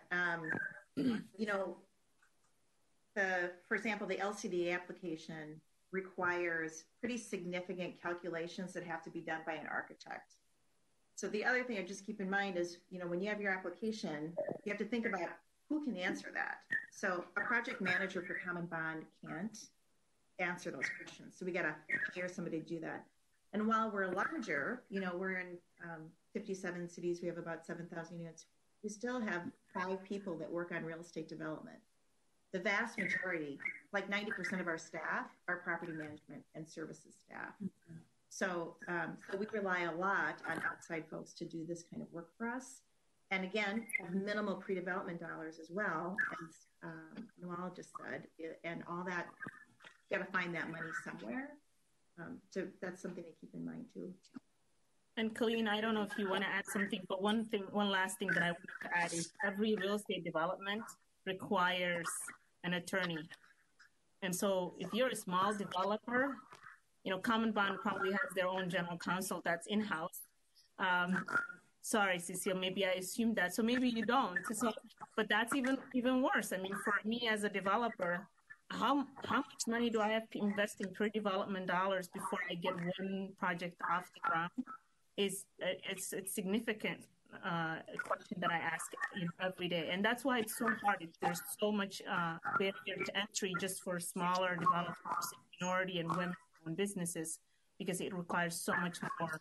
for example, the LCD application requires pretty significant calculations that have to be done by an architect. So the other thing I just keep in mind is, when you have your application, you have to think about who can answer that. So a project manager for Common Bond can't answer those questions. So we got to hire somebody to do that. And while we're larger, we're in 57 cities, we have about 7,000 units. We still have 5 people that work on real estate development. The vast majority, like 90% of our staff, are property management and services staff. Mm-hmm. So we rely a lot on outside folks to do this kind of work for us. And again, minimal pre-development dollars as well, as Noelle just said, and all that, you got to find that money somewhere. So that's something to keep in mind too. And Colleen, I don't know if you want to add something, but one last thing that I want to add is every real estate development requires an attorney. And so if you're a small developer, Common Bond probably has their own general counsel that's in-house. Sorry, Cecile, maybe I assumed that. So maybe you don't. So, but that's even worse. I mean, for me as a developer, how much money do I have to invest in pre-development dollars before I get one project off the ground? It's significant question that I ask every day, and that's why it's so hard. There's so much barrier to entry just for smaller developers, minority and women-owned businesses, because it requires so much more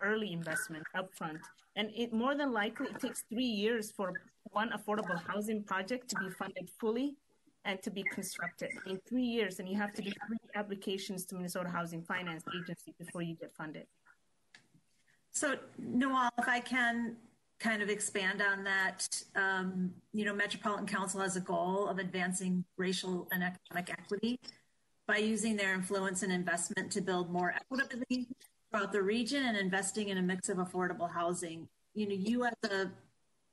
early investment upfront, and it more than likely it takes 3 years for one affordable housing project to be funded fully and to be constructed. In 3 years, and you have to do 3 applications to Minnesota Housing Finance Agency before you get funded. So, Noelle, if I can kind of expand on that, Metropolitan Council has a goal of advancing racial and economic equity by using their influence and investment to build more equitably throughout the region and investing in a mix of affordable housing. You as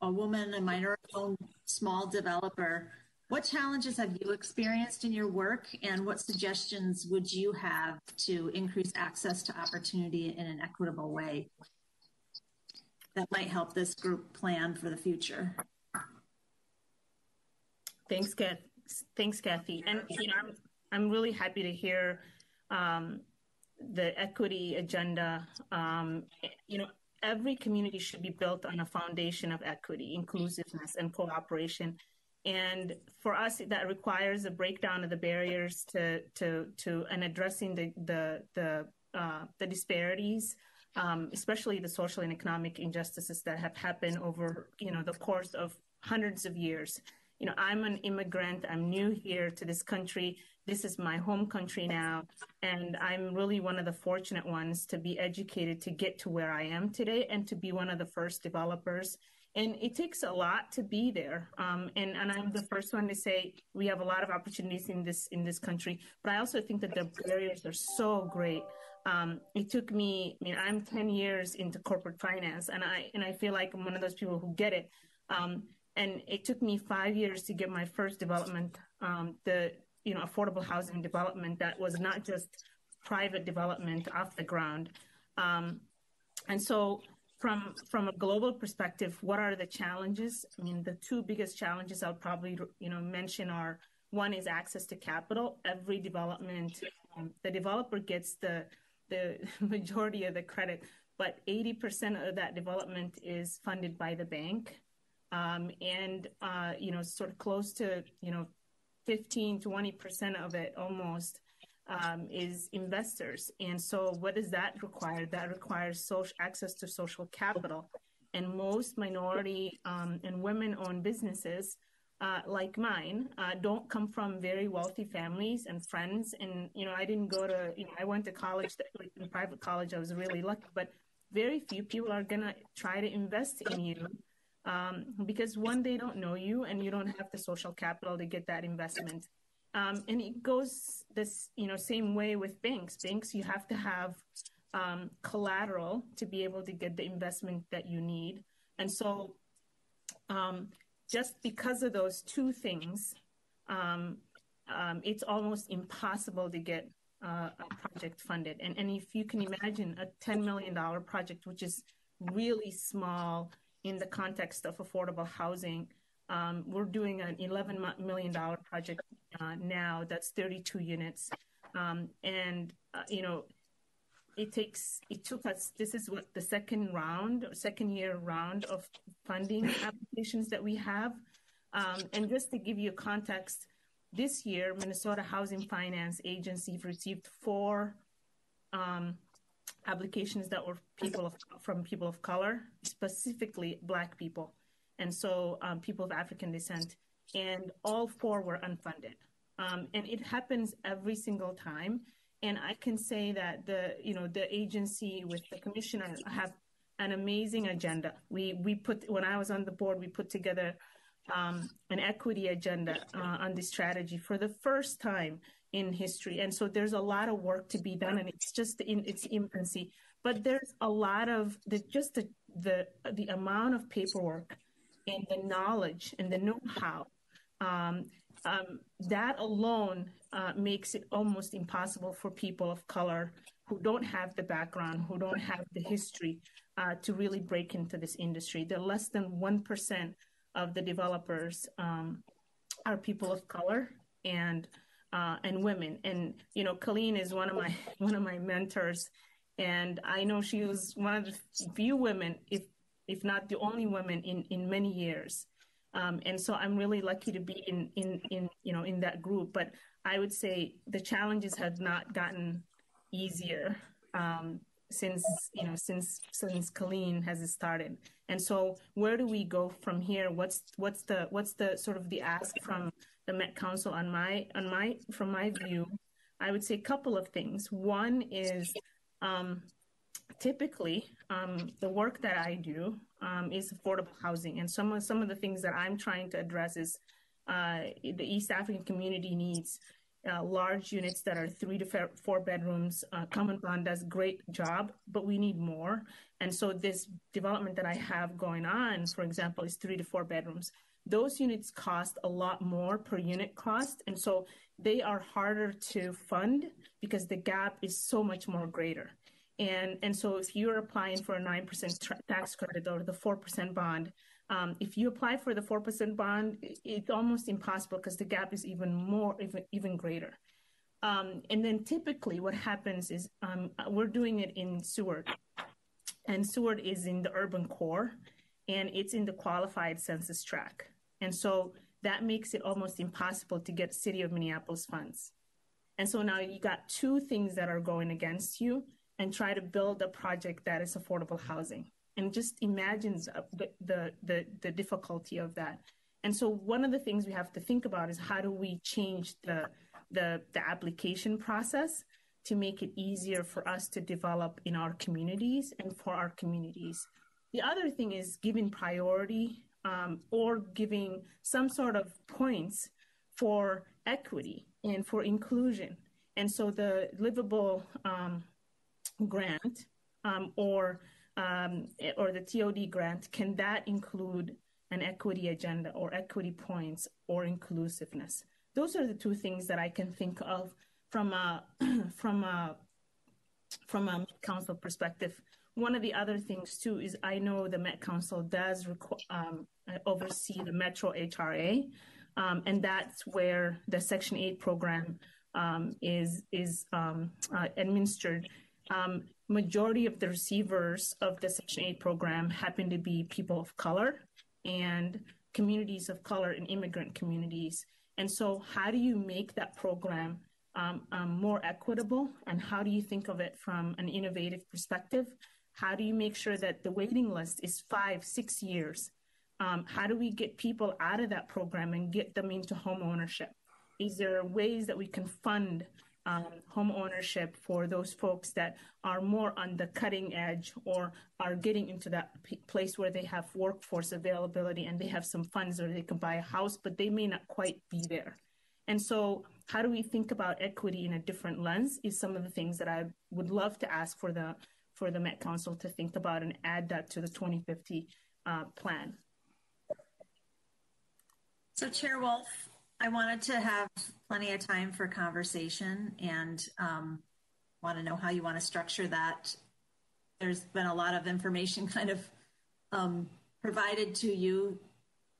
a woman, a minority-owned small developer, what challenges have you experienced in your work, and what suggestions would you have to increase access to opportunity in an equitable way that might help this group plan for the future? Thanks, Kathy. And I'm really happy to hear the equity agenda. Every community should be built on a foundation of equity, inclusiveness, and cooperation. And for us, that requires a breakdown of the barriers to and addressing the disparities, especially the social and economic injustices that have happened over the course of hundreds of years. I'm an immigrant. I'm new here to this country. This is my home country now, and I'm really one of the fortunate ones to be educated to get to where I am today and to be one of the first developers. And it takes a lot to be there. And I'm the first one to say we have a lot of opportunities in this country, but I also think that the barriers are so great. It took me, I'm 10 years into corporate finance, and I feel like I'm one of those people who get it. And it took me 5 years to get my first development, the affordable housing development that was not just private development off the ground. And so from a global perspective, what are the challenges? The 2 biggest challenges I'll probably mention are, one is access to capital. Every development, the developer gets the majority of the credit, but 80% of that development is funded by the bank. And sort of close to 15-20% of it almost is investors. And so what does that require? That requires access to social capital. And most minority and women-owned businesses like mine don't come from very wealthy families and friends. And, I didn't go to, I went to college, in private college, I was really lucky, but very few people are going to try to invest in you because one, they don't know you and you don't have the social capital to get that investment. And it goes this, same way with banks. Banks, you have to have collateral to be able to get the investment that you need. And so just because of those two things, it's almost impossible to get a project funded. And if you can imagine a $10 million project, which is really small in the context of affordable housing, we're doing an $11 million project now that's 32 units. It took us, this is what the second year round of funding applications that we have. And just to give you context, this year, Minnesota Housing Finance Agency received 4 applications that were from people of color, specifically Black people, and so people of African descent, and all 4 were unfunded. And it happens every single time. And I can say that the agency with the commissioner have an amazing agenda. When I was on the board, we put together an equity agenda on this strategy for the first time in history. And so there's a lot of work to be done, and it's just in its infancy. But there's a lot of the amount of paperwork and the knowledge and the know-how that alone makes it almost impossible for people of color who don't have the background, who don't have the history, to really break into this industry. They're less than 1% of the developers are people of color and women. And Colleen is one of my mentors, and I know she was one of the few women, if not the only woman in many years. And so I'm really lucky to be in that group. But I would say the challenges have not gotten easier since Colleen has started. And so where do we go from here? What's the sort of the ask from the Met Council from my view? I would say a couple of things. One is typically the work that I do is affordable housing, and some of the things that I'm trying to address is the East African community needs large units that are 3 to 4 bedrooms. Common Bond does a great job, but we need more. And so this development that I have going on, for example, is 3 to 4 bedrooms. Those units cost a lot more per unit cost, and so they are harder to fund because the gap is so much more greater. And so if you're applying for a 9% tax credit or the 4% bond, if you apply for the 4% bond, it's almost impossible because the gap is even greater. And then typically what happens is we're doing it in Seward, and Seward is in the urban core, and it's in the qualified census tract. And so that makes it almost impossible to get City of Minneapolis funds. And so now you got 2 things that are going against you, and try to build a project that is affordable housing. And just imagine the difficulty of that. And so one of the things we have to think about is how do we change the application process to make it easier for us to develop in our communities and for our communities. The other thing is giving priority or giving some sort of points for equity and for inclusion. And so the livable grant or the TOD grant, can that include an equity agenda or equity points or inclusiveness? Those are the 2 things that I can think of from a council perspective. One of the other things too is I know the Met Council does oversee the Metro HRA, and that's where the Section 8 program is administered. Majority of the receivers of the Section 8 program happen to be people of color and communities of color and immigrant communities. And so how do you make that program more equitable? And how do you think of it from an innovative perspective? How do you make sure that the waiting list is 5-6 years? How do we get people out of that program and get them into home ownership? Is there ways that we can fund home ownership for those folks that are more on the cutting edge or are getting into that place where they have workforce availability and they have some funds or they can buy a house, but they may not quite be there? And so how do we think about equity in a different lens is some of the things that I would love to ask for the Met Council to think about and add that to the 2050 plan. So Chair Wolf, I wanted to have plenty of time for conversation and want to know how you want to structure that. There's been a lot of information kind of provided to you.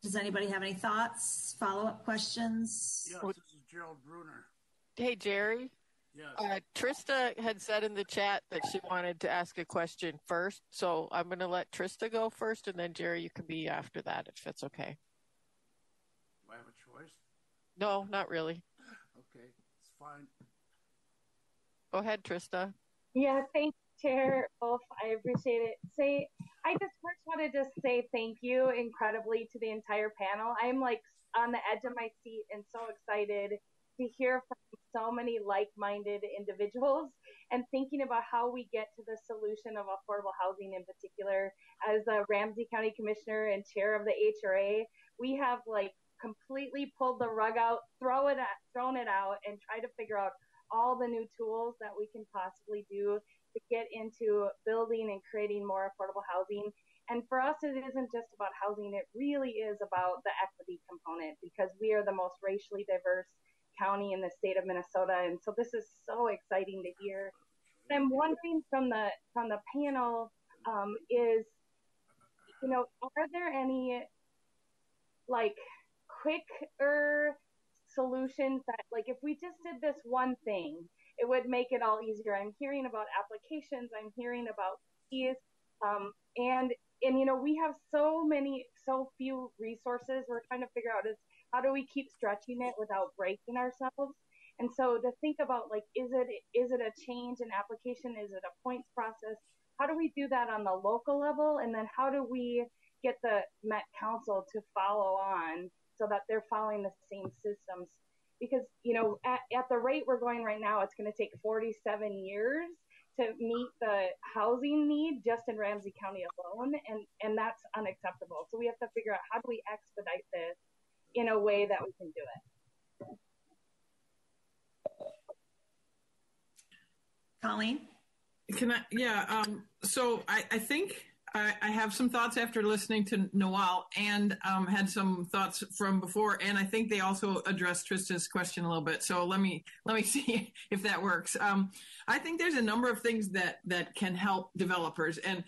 Does anybody have any thoughts, follow-up questions? Yes, this is Gerald Bruner. Hey, Jerry. Yes. Trista had said in the chat that she wanted to ask a question first. So I'm going to let Trista go first, and then Jerry, you can be after that, if that's okay. Do I have a choice? No, not really. Okay, it's fine. Go ahead, Trista. Yeah, thank you, Chair Wolf. I appreciate it. I just first wanted to say thank you incredibly to the entire panel. I'm like on the edge of my seat and so excited to hear from so many like-minded individuals and thinking about how we get to the solution of affordable housing in particular. As a Ramsey County Commissioner and chair of the HRA, we have like completely pulled the rug out, thrown it out, and try to figure out all the new tools that we can possibly do to get into building and creating more affordable housing. And for us, it isn't just about housing. It really is about the equity component because we are the most racially diverse county in the state of Minnesota. And so this is so exciting to hear. And I'm wondering from the panel is, are there any like quicker solutions that, like, if we just did this one thing, it would make it all easier? I'm hearing about applications, I'm hearing about fees, and we have so few resources. We're trying to figure out is how do we keep stretching it without breaking ourselves? And so to think about, like, is it a change in application? Is it a points process? How do we do that on the local level? And then how do we get the Met Council to follow on so that they're following the same systems? Because, at the rate we're going right now, it's going to take 47 years to meet the housing need just in Ramsey County alone, and that's unacceptable. So we have to figure out how do we expedite this in a way that we can do it. Colleen? Can I? Yeah. So I think I have some thoughts after listening to Noel and had some thoughts from before, and I think they also addressed Trista's question a little bit. So let me see if that works. I think there's a number of things that can help developers, and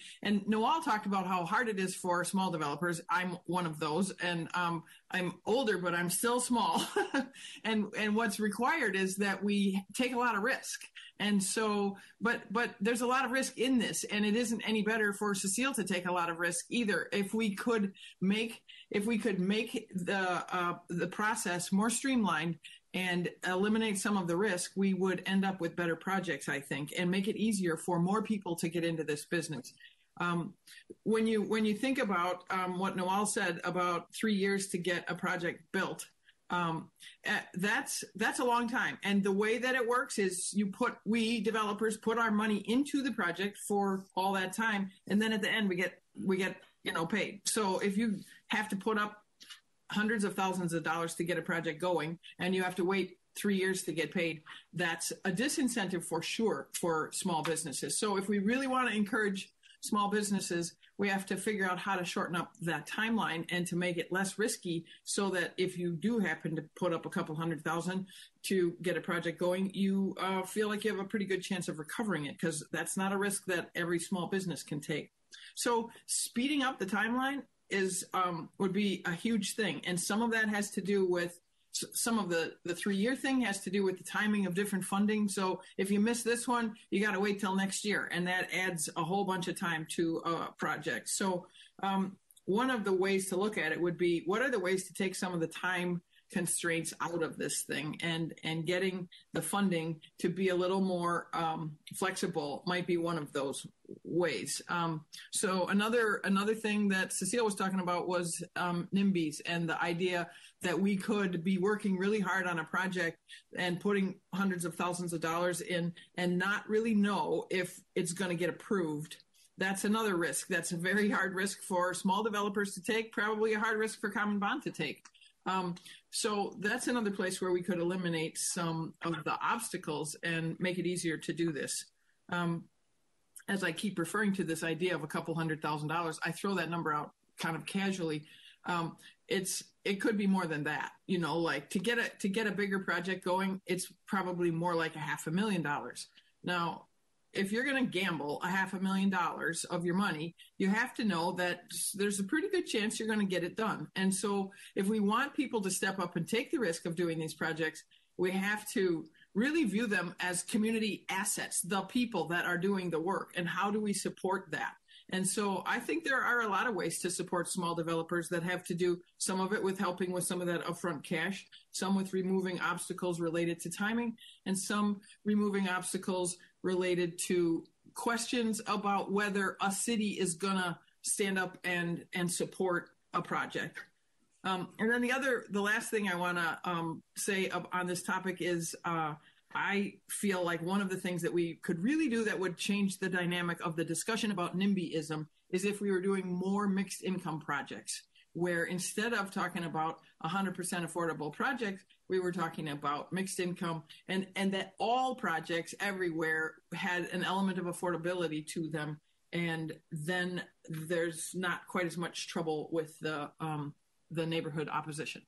Noel talked about how hard it is for small developers. I'm one of those, and I'm older, but I'm still small. and what's required is that we take a lot of risk. And so, but there's a lot of risk in this, and it isn't any better for Cecile to take a lot of risk either. If we could make the process more streamlined and eliminate some of the risk, we would end up with better projects, I think, and make it easier for more people to get into this business. When you think about what Noel said about 3 years to get a project built, that's a long time. And the way that it works is we developers put our money into the project for all that time, and then at the end we get paid. So if you have to put up hundreds of thousands of dollars to get a project going, and you have to wait 3 years to get paid, that's a disincentive for sure for small businesses. So if we really want to encourage small businesses, we have to figure out how to shorten up that timeline and to make it less risky, so that if you do happen to put up a couple $100,000 to get a project going, you feel like you have a pretty good chance of recovering it, because that's not a risk that every small business can take. So speeding up the timeline would be a huge thing. And some of that has to do with some of the 3 year thing has to do with the timing of different funding. So if you miss this one, you got to wait till next year, and that adds a whole bunch of time to a project. So one of the ways to look at it would be, what are the ways to take some of the time constraints out of this thing, and getting the funding to be a little more flexible might be one of those ways. So another thing that Cecile was talking about was NIMBYs, and the idea that we could be working really hard on a project and putting hundreds of thousands of dollars in and not really know if it's going to get approved. That's another risk. That's a very hard risk for small developers to take, probably a hard risk for Common Bond to take. So that's another place where we could eliminate some of the obstacles and make it easier to do this. As I keep referring to this idea of a couple $100,000, I throw that number out kind of casually. It could be more than that, like to get a bigger project going, it's probably more like $500,000. Now, if you're going to gamble $500,000 of your money, you have to know that there's a pretty good chance you're going to get it done. And so if we want people to step up and take the risk of doing these projects, we have to really view them as community assets, the people that are doing the work, and how do we support that? And so I think there are a lot of ways to support small developers that have to do some of it with helping with some of that upfront cash, some with removing obstacles related to timing, and some removing obstacles related to questions about whether a city is going to stand up and support a project. And then the last thing I want to say on this topic is I feel like one of the things that we could really do that would change the dynamic of the discussion about NIMBYism is if we were doing more mixed income projects, where instead of talking about 100% affordable projects, we were talking about mixed income, and that all projects everywhere had an element of affordability to them. And then there's not quite as much trouble with the neighborhood opposition.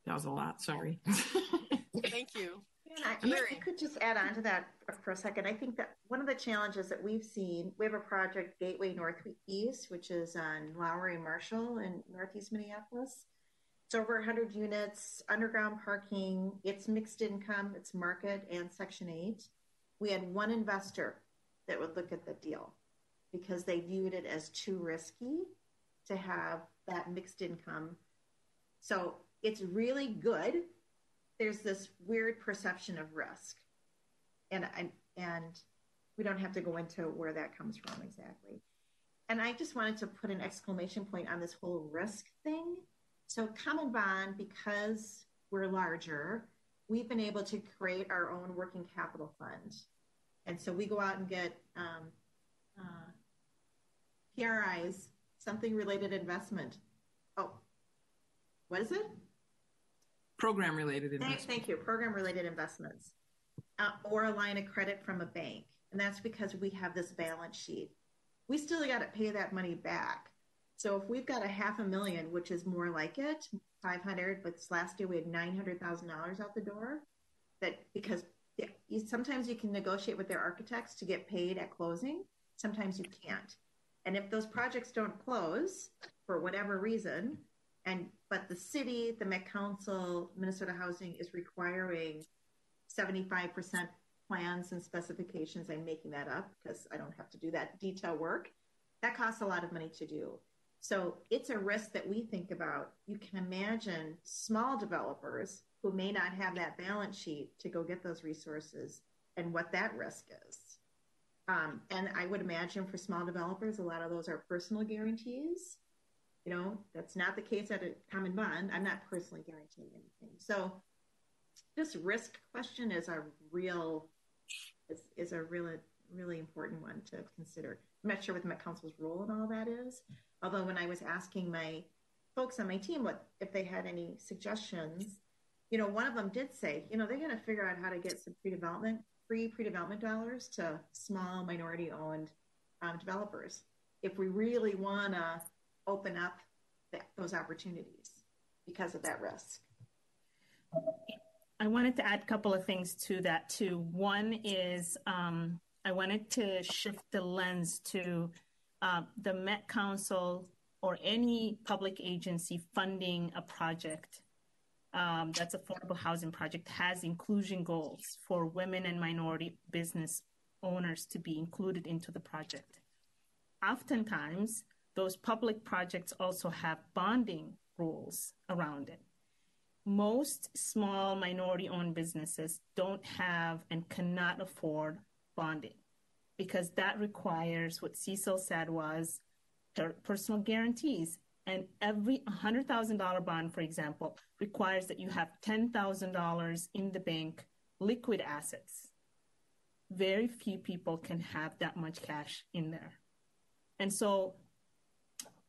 That was a lot, sorry. Thank you. I could just add on to that for a second. I think that one of the challenges that we've seen, we have a project, Gateway Northeast, which is on Lowry and Marshall in Northeast Minneapolis. It's over 100 units, underground parking, it's mixed income, it's market and Section 8. We had one investor that would look at the deal because they viewed it as too risky to have that mixed income. So it's really good. There's this weird perception of risk. And we don't have to go into where that comes from exactly. And I just wanted to put an exclamation point on this whole risk thing. So Common Bond, because we're larger, we've been able to create our own working capital fund. And so we go out and get PRIs, something related investment. Oh, what is it? Program-related investments. Thank you. Program-related investments. Or a line of credit from a bank. And that's because we have this balance sheet. We still got to pay that money back. So if we've got $500,000, which is more like it, 500, but this last year we had $900,000 out the door, that because sometimes you can negotiate with their architects to get paid at closing. Sometimes you can't. And if those projects don't close for whatever reason, but the city, the Met Council, Minnesota Housing is requiring 75% plans and specifications. I'm making that up because I don't have to do that detail work. That costs a lot of money to do. So it's a risk that we think about. You can imagine small developers who may not have that balance sheet to go get those resources and what that risk is. And I would imagine for small developers, a lot of those are personal guarantees. That's not the case at a Common Bond. I'm not personally guaranteeing anything. So this risk question is a really important one to consider. I'm not sure what the Met Council's role in all that is. Although when I was asking my folks on my team if they had any suggestions, one of them did say, they're going to figure out how to get some free pre-development dollars to small minority-owned developers if we really want to open up those opportunities because of that risk. I wanted to add a couple of things to that too. One is I wanted to shift the lens to the Met Council or any public agency funding a project that's affordable housing project has inclusion goals for women and minority business owners to be included into the project. Oftentimes, those public projects also have bonding rules around it. Most small minority-owned businesses don't have and cannot afford bonding because that requires what Cecil said was personal guarantees. And every $100,000 bond, for example, requires that you have $10,000 in the bank, liquid assets. Very few people can have that much cash in there. And so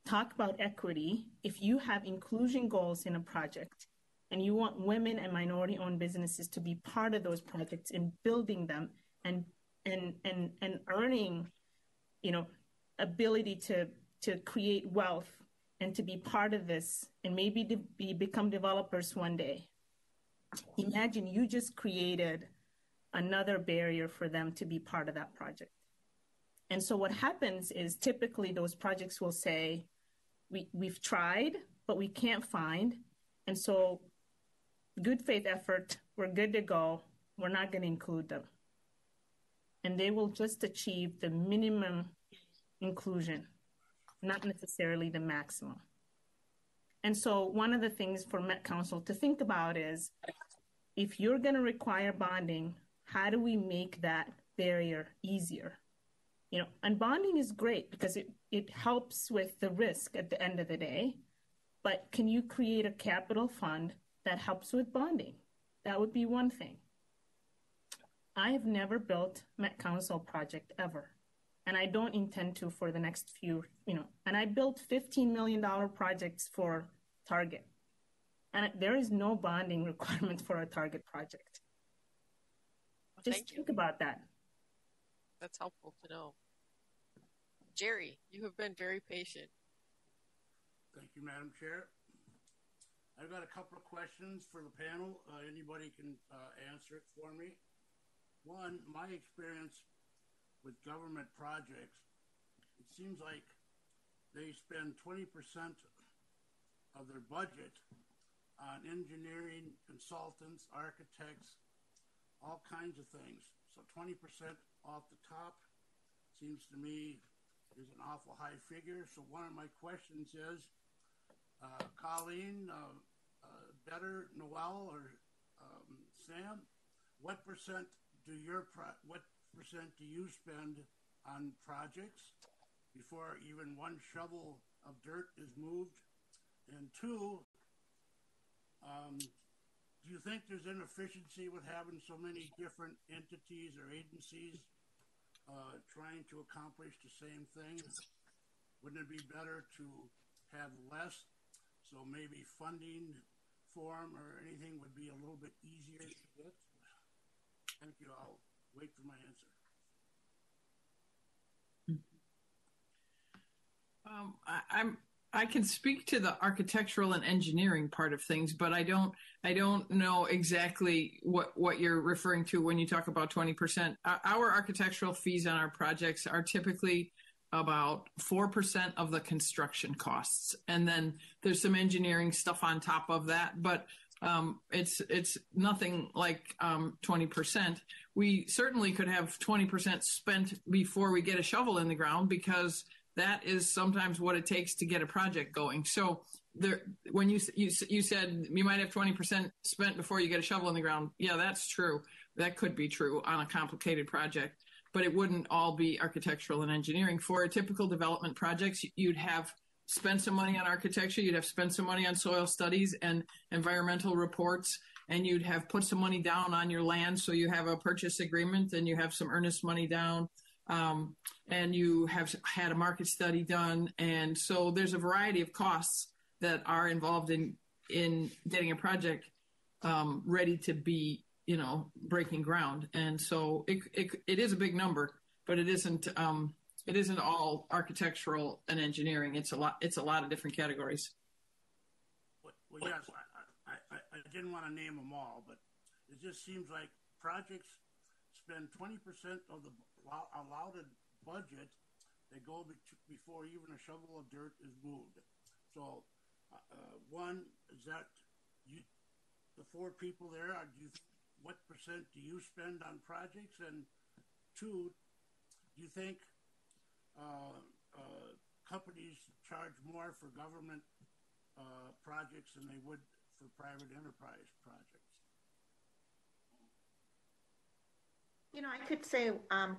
talk about equity, if you have inclusion goals in a project and you want women and minority-owned businesses to be part of those projects and building them and earning, ability to create wealth and to be part of this and maybe to become developers one day. Imagine you just created another barrier for them to be part of that project. And so what happens is typically those projects will say, we've tried, but we can't find. And so good faith effort, we're good to go. We're not going to include them. And they will just achieve the minimum inclusion, not necessarily the maximum. And so one of the things for Met Council to think about is, if you're going to require bonding, how do we make that barrier easier? And bonding is great because it helps with the risk at the end of the day. But can you create a capital fund that helps with bonding? That would be one thing. I have never built Met Council project ever. And I don't intend to for the next few, and I built $15 million projects for Target. And there is no bonding requirement for a Target project. Just think about that. That's helpful to know. Jerry, you have been very patient. Thank you, Madam Chair. I've got a couple of questions for the panel. Anybody can answer it for me. One, my experience with government projects, it seems like they spend 20% of their budget on engineering, consultants, architects, all kinds of things. So 20% off the top seems to me is an awful high figure. So one of my questions is, Colleen, Better, Noel, or Sam, what percent do you spend on projects before even one shovel of dirt is moved? And two, do you think there's inefficiency with having so many different entities or agencies trying to accomplish the same thing? Wouldn't it be better to have less, so maybe funding form or anything would be a little bit easier to get? Thank you. I'll wait for my answer. I can speak to the architectural and engineering part of things, but I don't know exactly what you're referring to when you talk about 20%. Our architectural fees on our projects are typically about 4% of the construction costs, and then there's some engineering stuff on top of that, but it's nothing like 20%. We certainly could have 20% spent before we get a shovel in the ground, because that is sometimes what it takes to get a project going. So when you said you might have 20% spent before you get a shovel in the ground, yeah, that's true. That could be true on a complicated project, but it wouldn't all be architectural and engineering. For a typical development projects, you'd have spent some money on architecture, you'd have spent some money on soil studies and environmental reports, and you'd have put some money down on your land, so you have a purchase agreement and you have some earnest money down. And you have had a market study done. And so there's a variety of costs that are involved in getting a project ready to be, breaking ground. And so it is a big number, but it isn't all architectural and engineering. It's a lot of different categories. Well, yes, I didn't want to name them all, but it just seems like projects spend 20% of the allowed budget. They go before even a shovel of dirt is moved. So, one, is that the four people there? What percent do you spend on projects? And two, do you think companies charge more for government projects than they would for private enterprise projects? I could say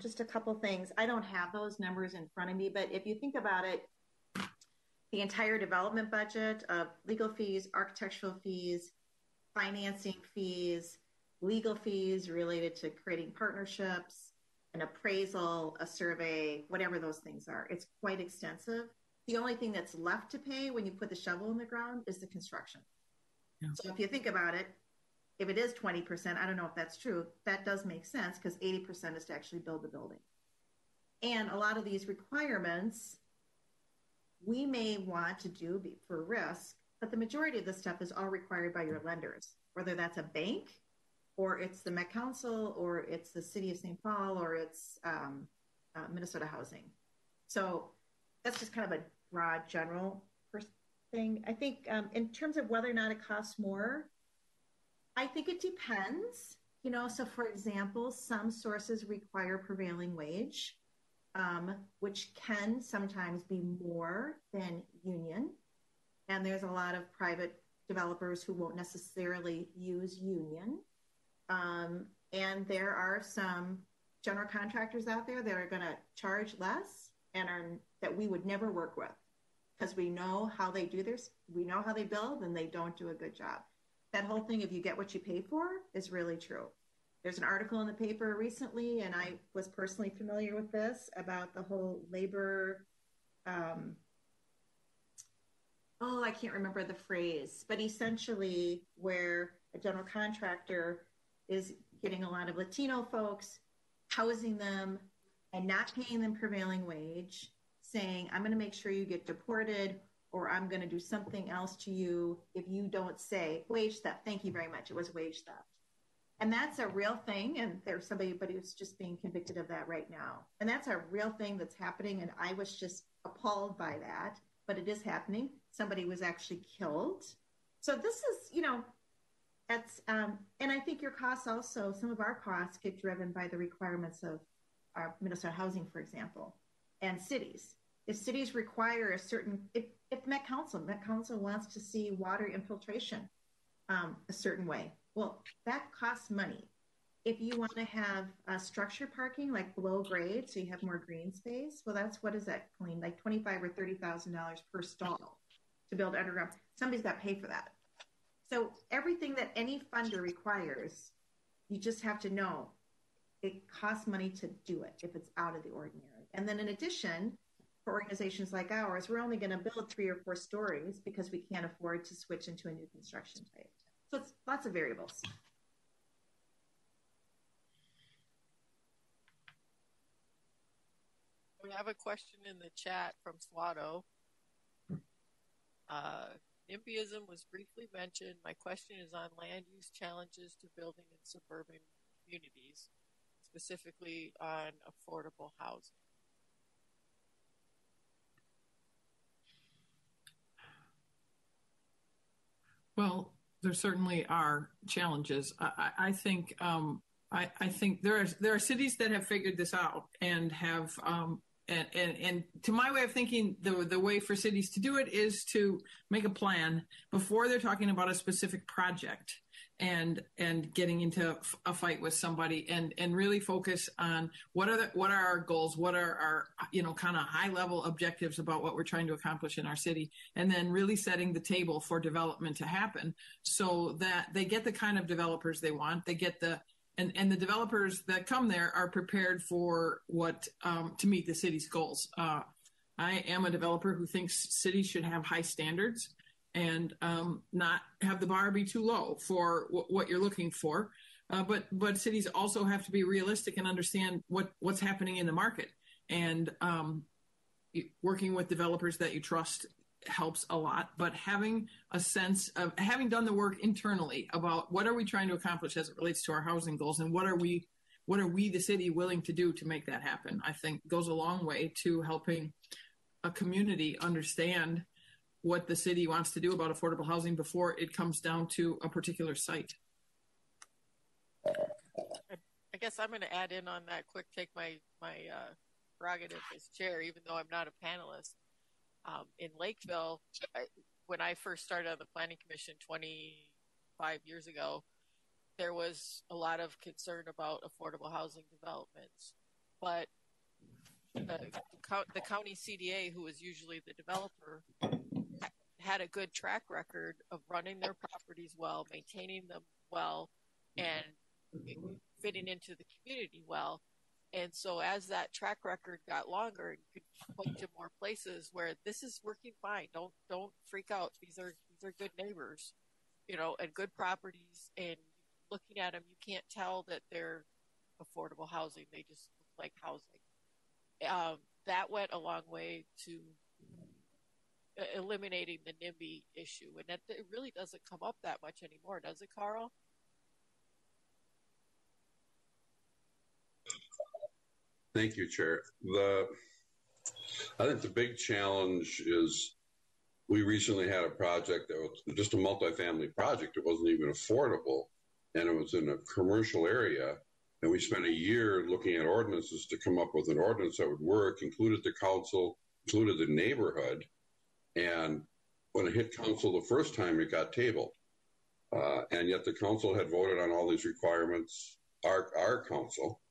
just a couple things. I don't have those numbers in front of me, but if you think about it, the entire development budget of legal fees, architectural fees, financing fees, legal fees related to creating partnerships, an appraisal, a survey, whatever those things are, it's quite extensive. The only thing that's left to pay when you put the shovel in the ground is the construction. Yeah. So if you think about it, if it is 20%, I don't know if that's true, that does make sense because 80% is to actually build the building. And a lot of these requirements we may want to do for risk, but the majority of this stuff is all required by your lenders, whether that's a bank or it's the Met Council or it's the City of St. Paul or it's Minnesota Housing. So that's just kind of a broad general thing. I think in terms of whether or not it costs more, I think it depends. So for example, some sources require prevailing wage, which can sometimes be more than union. And there's a lot of private developers who won't necessarily use union. And there are some general contractors out there that are going to charge less and that we would never work with because we know how they do this. We know how they build and they don't do a good job. That whole thing, if you get what you pay for, is really true. There's an article in the paper recently, and I was personally familiar with this, about the whole labor, I can't remember the phrase, but essentially where a general contractor is getting a lot of Latino folks, housing them, and not paying them prevailing wage, saying, I'm going to make sure you get deported, or I'm going to do something else to you if you don't say wage theft. Thank you very much. It was wage theft. And that's a real thing. And there's somebody who's just being convicted of that right now. And that's a real thing that's happening. And I was just appalled by that, but it is happening. Somebody was actually killed. So this is, that's, and I think your costs also, some of our costs get driven by the requirements of our Minnesota Housing, for example, and cities. If cities require a certain, if Met Council wants to see water infiltration a certain way, well, that costs money. If you want to have structured parking, like below grade, so you have more green space, well, what is that, Colleen? Like $25,000 or $30,000 per stall to build underground. Somebody's got to pay for that. So everything that any funder requires, you just have to know it costs money to do it if it's out of the ordinary. And then in addition, for organizations like ours, we're only going to build 3 or 4 stories because we can't afford to switch into a new construction type. So it's lots of variables. We have a question in the chat from Swado. NIMBYism was briefly mentioned. My question is on land use challenges to building in suburban communities, specifically on affordable housing. Well, there certainly are challenges. I think I think there are cities that have figured this out and have and to my way of thinking, the way for cities to do it is to make a plan before they're talking about a specific project and getting into a fight with somebody and really focus on what are our goals, what are our kind of high level objectives about what we're trying to accomplish in our city, and then really setting the table for development to happen so that they get the kind of developers they want, they get and the developers that come there are prepared for what to meet the city's goals. I am a developer who thinks cities should have high standards and not have the bar be too low for what you're looking for. But cities also have to be realistic and understand what's happening in the market. And working with developers that you trust helps a lot. But having a sense of having done the work internally about what are we trying to accomplish as it relates to our housing goals and what are we, the city, willing to do to make that happen, I think goes a long way to helping a community understand what the city wants to do about affordable housing before it comes down to a particular site. I guess I'm going to add in on that quick, take my prerogative as chair, even though I'm not a panelist. In Lakeville, when I first started on the Planning Commission 25 years ago, there was a lot of concern about affordable housing developments. But the county CDA, who was usually the developer, had a good track record of running their properties well, maintaining them well, and fitting into the community well. And so as that track record got longer, you could point to more places where this is working fine. Don't freak out. These are good neighbors, and good properties. And looking at them, you can't tell that they're affordable housing. They just look like housing. That went a long way to eliminating the NIMBY issue, and that it really doesn't come up that much anymore, does it, Carl? Thank you, Chair. I think the big challenge is we recently had a project that was just a multifamily project. It wasn't even affordable, and it was in a commercial area. And we spent a year looking at ordinances to come up with an ordinance that would work, included the council, included the neighborhood. And when it hit council the first time, it got tabled. And yet the council had voted on all these requirements, our council.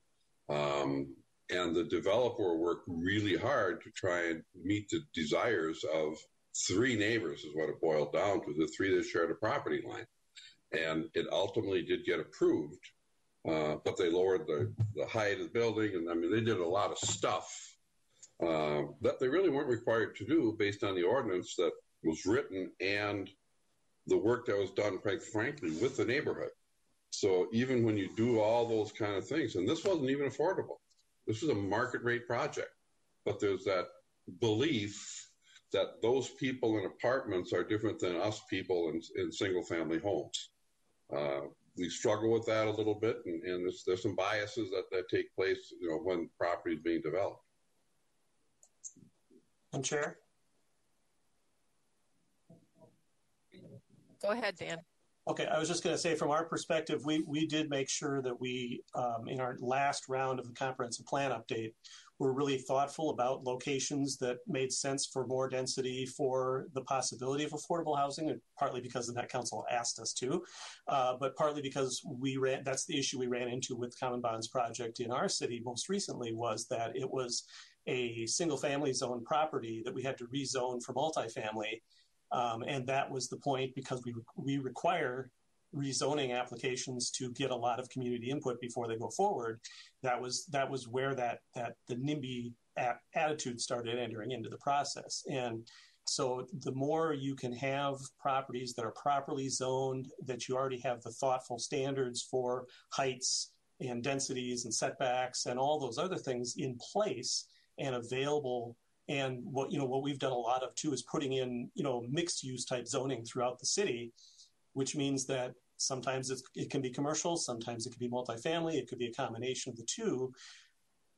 And the developer worked really hard to try and meet the desires of 3 neighbors is what it boiled down to, the 3 that shared a property line. And it ultimately did get approved, but they lowered the height of the building. And I mean, they did a lot of stuff that they really weren't required to do based on the ordinance that was written and the work that was done, quite frankly, with the neighborhood. So even when you do all those kind of things, and this wasn't even affordable, this was a market rate project, but there's that belief that those people in apartments are different than us people in single family homes. We struggle with that a little bit, and there's some biases that take place, when property is being developed. And Chair? Go ahead, Dan. Okay, I was just going to say, from our perspective, we did make sure that we, in our last round of the comprehensive plan update, were really thoughtful about locations that made sense for more density, for the possibility of affordable housing, and partly because the Met Council asked us to, but partly because that's the issue we ran into with Common Bonds project in our city most recently, was that it was a single family zone property that we had to rezone for multifamily. And that was the point, because we require rezoning applications to get a lot of community input before they go forward. That was where the NIMBY attitude started entering into the process. And so the more you can have properties that are properly zoned, that you already have the thoughtful standards for heights and densities and setbacks and all those other things in place and available. And what we've done a lot of too is putting in, mixed use type zoning throughout the city, which means that sometimes it can be commercial, sometimes it can be multifamily, it could be a combination of the two.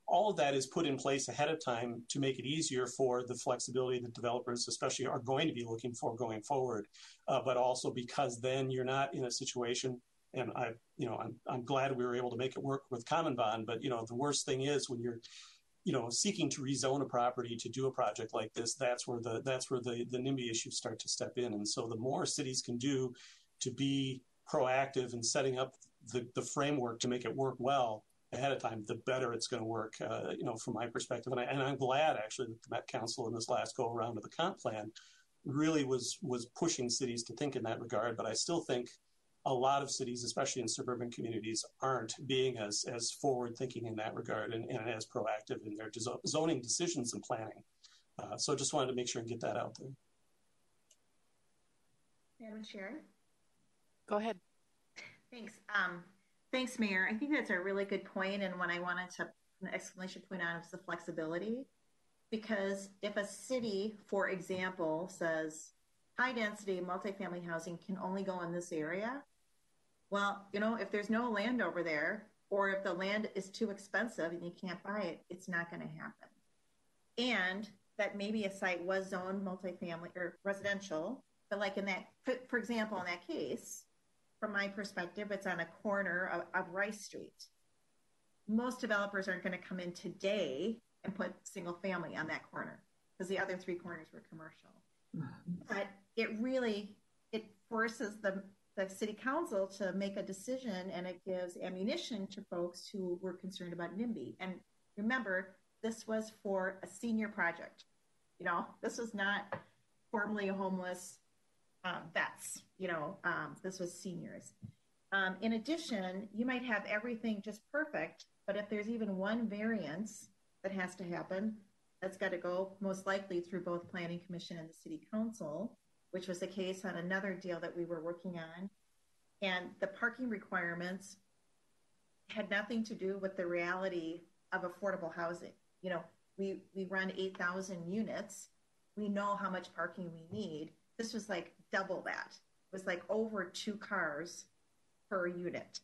All of that is put in place ahead of time to make it easier for the flexibility that developers especially are going to be looking for going forward. But also because then you're not in a situation, and I'm glad we were able to make it work with Common Bond, but the worst thing is when you're seeking to rezone a property to do a project like this, that's where the NIMBY issues start to step in. And so the more cities can do to be proactive in setting up the framework to make it work well ahead of time, the better it's going to work, from my perspective. And I'm glad actually that the Met Council in this last go around of the comp plan really was pushing cities to think in that regard. But I still think a lot of cities, especially in suburban communities, aren't being as forward thinking in that regard and as proactive in their zoning decisions and planning. So just wanted to make sure and get that out there. Madam Chair? Go ahead. Thanks. Thanks, Mayor. I think that's a really good point, and what I wanted to an exclamation point on is the flexibility. Because if a city, for example, says high density multifamily housing can only go in this area, well, if there's no land over there, or if the land is too expensive and you can't buy it, it's not going to happen. And that maybe a site was zoned multifamily or residential, but like in that, for example, in that case, from my perspective, it's on a corner of Rice Street. Most developers aren't going to come in today and put single family on that corner because the other 3 corners were commercial. But it forces the city council to make a decision, and it gives ammunition to folks who were concerned about NIMBY. And remember, this was for a senior project. This was not formerly homeless vets. This was seniors. In addition, you might have everything just perfect, But if there's even one variance that has to happen, that's got to go most likely through both Planning Commission and the City Council, which was the case on another deal that we were working on. And the parking requirements had nothing to do with the reality of affordable housing. You know, we run 8,000 units. We know how much parking we need. This was like double that. It was like over 2 cars per unit.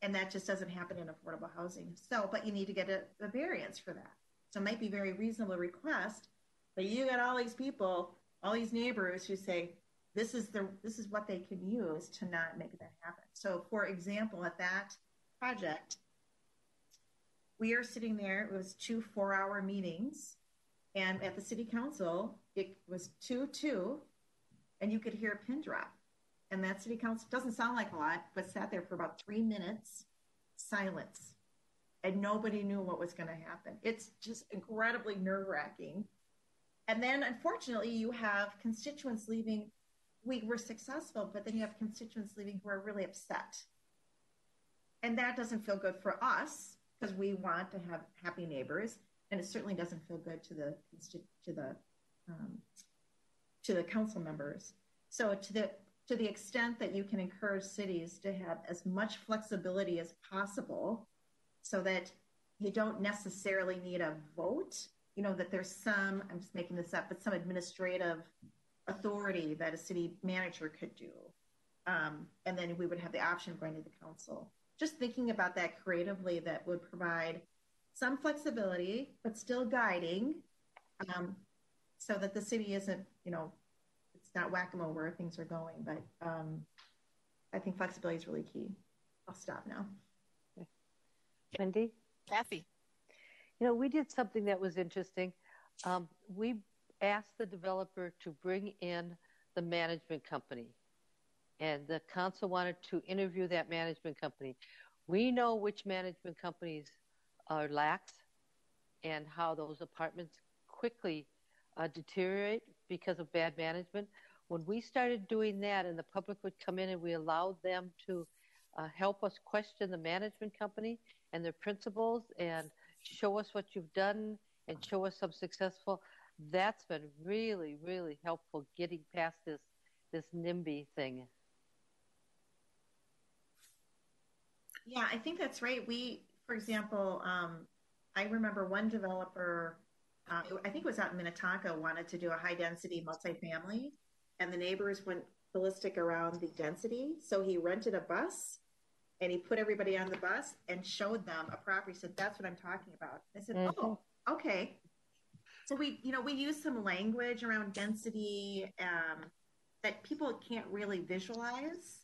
And that just doesn't happen in affordable housing. So, but you need to get a variance for that. So it might be very reasonable request, but you got all these people, all these neighbors who say, this is what they can use to not make that happen. So for example, at that project, we are sitting there, it was 2 4-hour meetings, and at the City Council, it was 2-2, and you could hear a pin drop. And that City Council doesn't sound like a lot, but sat there for about 3 minutes, silence, and nobody knew what was going to happen. It's just incredibly nerve-wracking. And then, unfortunately, you have constituents leaving. We were successful, but then you have constituents leaving who are really upset. And that doesn't feel good for us, because we want to have happy neighbors, and it certainly doesn't feel good to the council members. So to the extent that you can encourage cities to have as much flexibility as possible, so that you don't necessarily need a vote, you know, that there's some, I'm just making this up, but some administrative authority that a city manager could do. And then we would have the option of going to the council. Just thinking about that creatively, that would provide some flexibility, but still guiding, so that the city isn't, you know, it's not whack-a-mole where things are going. But I think flexibility is really key. I'll stop now. Wendy? Kathy. You know, we did something that was interesting. We asked the developer to bring in the management company, and the council wanted to interview that management company. We know which management companies are lax and how those apartments quickly deteriorate because of bad management. When we started doing that and the public would come in and we allowed them to help us question the management company and their principles and show us what you've done and show us some successful, that's been really, really helpful getting past this NIMBY thing. Yeah, I think that's right. We, for example, I remember one developer, I think it was out in Minnetonka, wanted to do a high density multifamily, and the neighbors went ballistic around the density. So he rented a bus and he put everybody on the bus and showed them a property. Said, that's what I'm talking about. I said, oh, okay. So we use some language around density that people can't really visualize.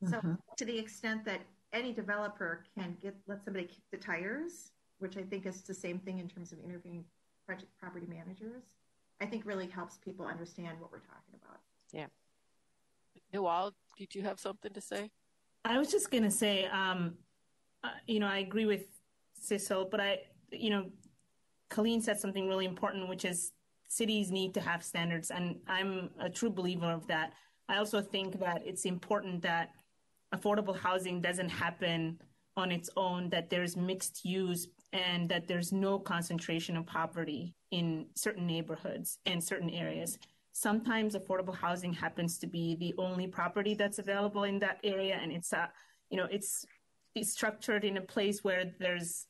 So to the extent that any developer can let somebody kick the tires, which I think is the same thing in terms of interviewing project property managers, I think really helps people understand what we're talking about. Yeah. Noel, did you have something to say? I was just going to say, I agree with Cecil, but Colleen said something really important, which is cities need to have standards. And I'm a true believer of that. I also think that it's important that affordable housing doesn't happen on its own, that there's mixed use and that there's no concentration of poverty in certain neighborhoods and certain areas. Sometimes affordable housing happens to be the only property that's available in that area, and it's structured in a place where there's,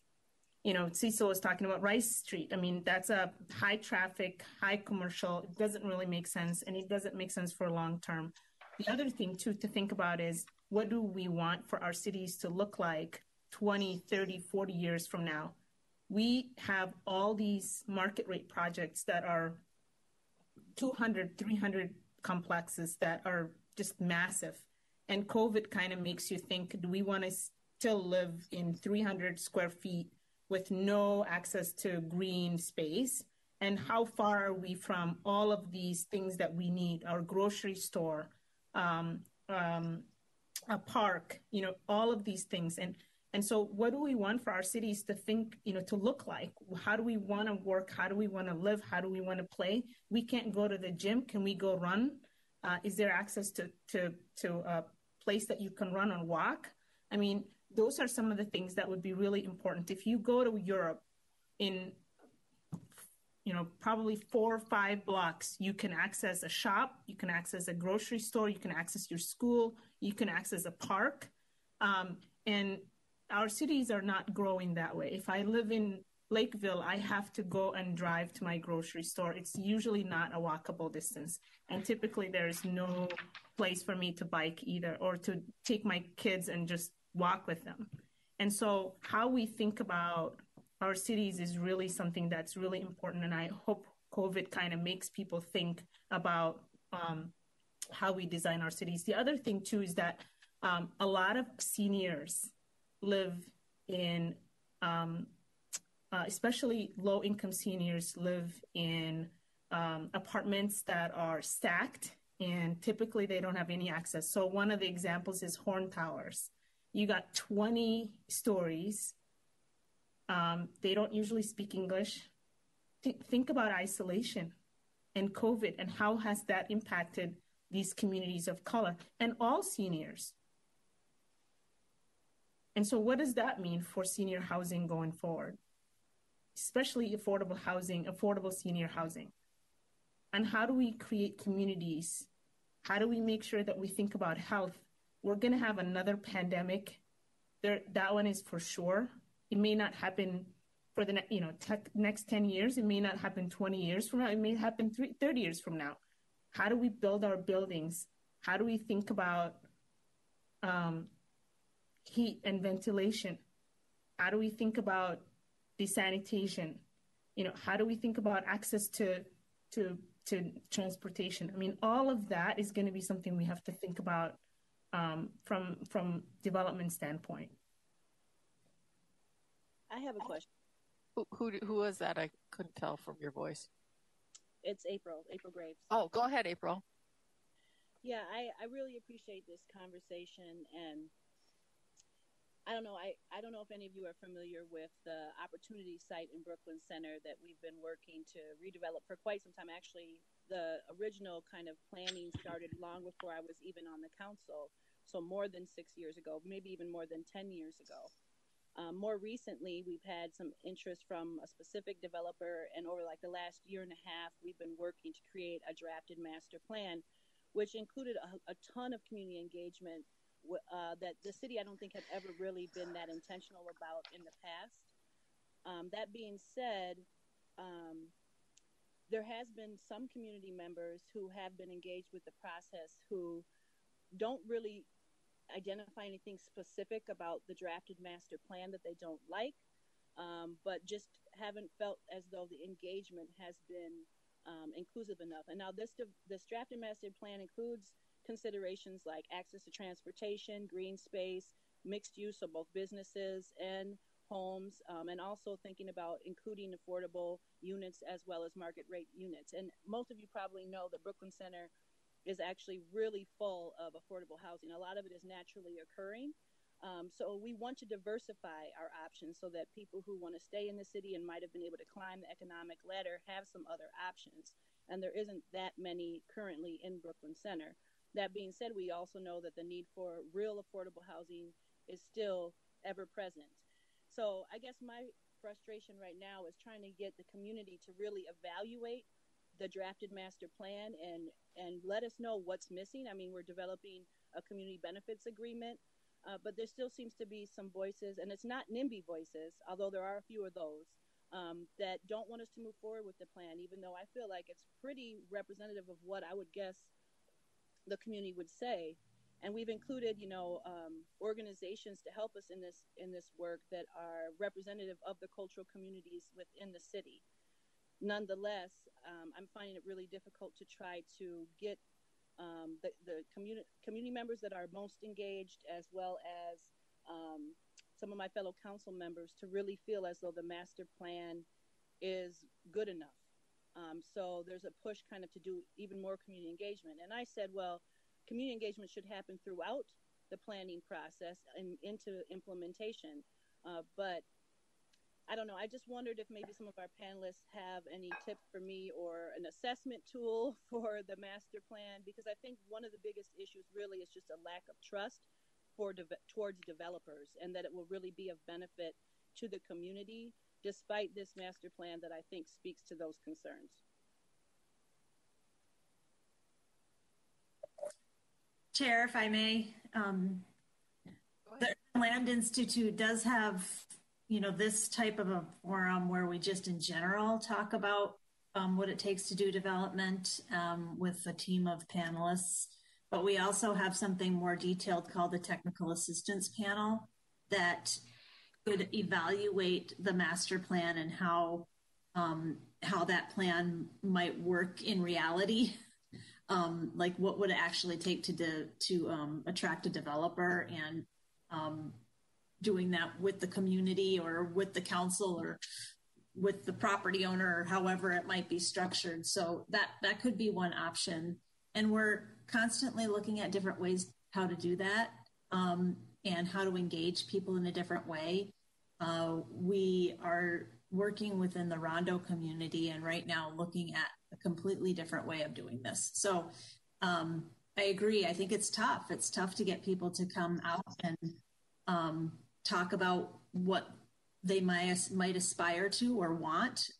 Cecil was talking about Rice Street. I mean, that's a high traffic, high commercial. It doesn't really make sense, and it doesn't make sense for long term. The other thing too to think about is, what do we want for our cities to look like 20, 30, 40 years from now? We have all these market rate projects that are 200, 300 complexes that are just massive. And COVID kind of makes you think, do we want to still live in 300 square feet with no access to green space? And how far are we from all of these things that we need, our grocery store, a park, all of these things. And so what do we want for our cities to think, to look like? How do we want to work? How do we want to live? How do we want to play? We can't go to the gym. Can we go run? Is there access to a place that you can run or walk? I mean, those are some of the things that would be really important. If you go to Europe, in probably 4 or 5 blocks, you can access a shop, you can access a grocery store, you can access your school, you can access a park. And our cities are not growing that way. If I live in Lakeville, I have to go and drive to my grocery store. It's usually not a walkable distance. And typically there's no place for me to bike either, or to take my kids and just walk with them. And so how we think about our cities is really something that's really important. And I hope COVID kind of makes people think about how we design our cities. The other thing too is that a lot of seniors live in, especially low-income seniors live in apartments that are stacked, and typically they don't have any access. So one of the examples is Horn Towers. You got 20 stories. They don't usually speak English. Think about isolation and COVID and how has that impacted these communities of color and all seniors. And so what does that mean for senior housing going forward? Especially affordable housing, affordable senior housing. And how do we create communities? How do we make sure that we think about health? We're going to have another pandemic. That one is for sure. It may not happen for the next 10 years. It may not happen 20 years from now. It may happen 30 years from now. How do we build our buildings? How do we think about heat and ventilation? How do we think about desanitation? How do we think about access to transportation? I mean, all of that is going to be something we have to think about from development standpoint. I have a question. Who was that? I couldn't tell from your voice. It's April Graves. Oh, go ahead, April. Yeah, I really appreciate this conversation, and I don't know if any of you are familiar with the Opportunity site in Brooklyn Center that we've been working to redevelop for quite some time. Actually, the original kind of planning started long before I was even on the council, so more than 6 years ago, maybe even more than 10 years ago. More recently, we've had some interest from a specific developer, and over like the last year and a half, we've been working to create a drafted master plan, which included a ton of community engagement that the city, I don't think, had ever really been that intentional about in the past. That being said, there has been some community members who have been engaged with the process who don't really identify anything specific about the drafted master plan that they don't like, but just haven't felt as though the engagement has been inclusive enough. And now this drafted master plan includes considerations like access to transportation, green space, mixed use of both businesses and homes, and also thinking about including affordable units as well as market rate units. And most of you probably know that Brooklyn Center is actually really full of affordable housing. A lot of it is naturally occurring. So we want to diversify our options so that people who want to stay in the city and might have been able to climb the economic ladder have some other options. And there isn't that many currently in Brooklyn Center. That being said, we also know that the need for real affordable housing is still ever present. So I guess my frustration right now is trying to get the community to really evaluate the drafted master plan and let us know what's missing. I mean, we're developing a community benefits agreement, but there still seems to be some voices, and it's not NIMBY voices, although there are a few of those, that don't want us to move forward with the plan, even though I feel like it's pretty representative of what I would guess the community would say. And we've included, organizations to help us in this work that are representative of the cultural communities within the city. Nonetheless, I'm finding it really difficult to try to get the community members that are most engaged, as well as some of my fellow council members, to really feel as though the master plan is good enough. So there's a push kind of to do even more community engagement. And I said, well, community engagement should happen throughout the planning process and into implementation. But I don't know. I just wondered if maybe some of our panelists have any tips for me or an assessment tool for the master plan, because I think one of the biggest issues really is just a lack of trust towards developers, and that it will really be of benefit to the community, despite this master plan that I think speaks to those concerns. Chair, if I may, the Land Institute does have, this type of a forum where we just in general talk about what it takes to do development with a team of panelists. But we also have something more detailed called the Technical Assistance Panel that could evaluate the master plan and how that plan might work in reality. Like what would it actually take to attract a developer, and doing that with the community or with the council or with the property owner, or however it might be structured. So that could be one option. And we're constantly looking at different ways how to do that, and how to engage people in a different way. We are working within the Rondo community and right now looking at a completely different way of doing this. So I agree. I think it's tough. It's tough to get people to come out and talk about what they might aspire to or want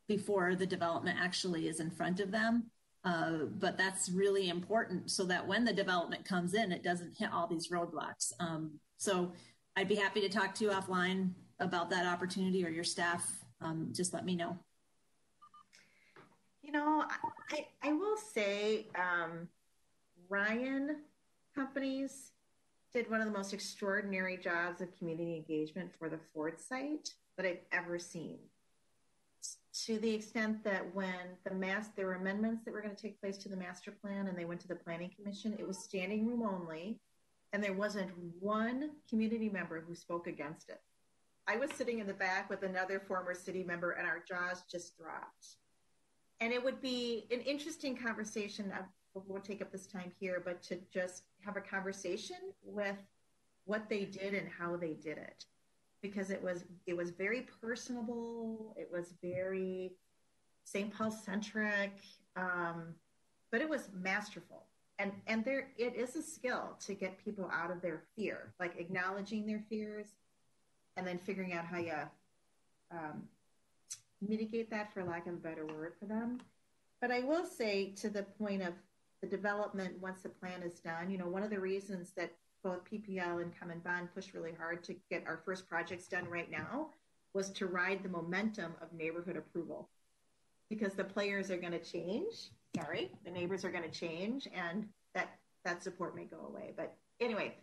before the development actually is in front of them. But that's really important so that when the development comes in, it doesn't hit all these roadblocks. So I'd be happy to talk to you offline about that opportunity, or your staff. Just let me know. I will say Ryan Companies did one of the most extraordinary jobs of community engagement for the Ford site that I've ever seen. To the extent that when there were amendments that were going to take place to the master plan and they went to the planning commission, it was standing room only, and there wasn't one community member who spoke against it. I was sitting in the back with another former city member, and our jaws just dropped. And it would be an interesting conversation. I won't take up this time here, but to just have a conversation with what they did and how they did it. Because it was very personable, it was very St. Paul centric, but it was masterful. And it is a skill to get people out of their fear, like acknowledging their fears, and then figuring out how you mitigate that, for lack of a better word, for them. But I will say, to the point of the development once the plan is done, one of the reasons that both PPL and Comm and Bond pushed really hard to get our first projects done right now was to ride the momentum of neighborhood approval, because the players are going to change. The neighbors are going to change, and that support may go away. But anyway,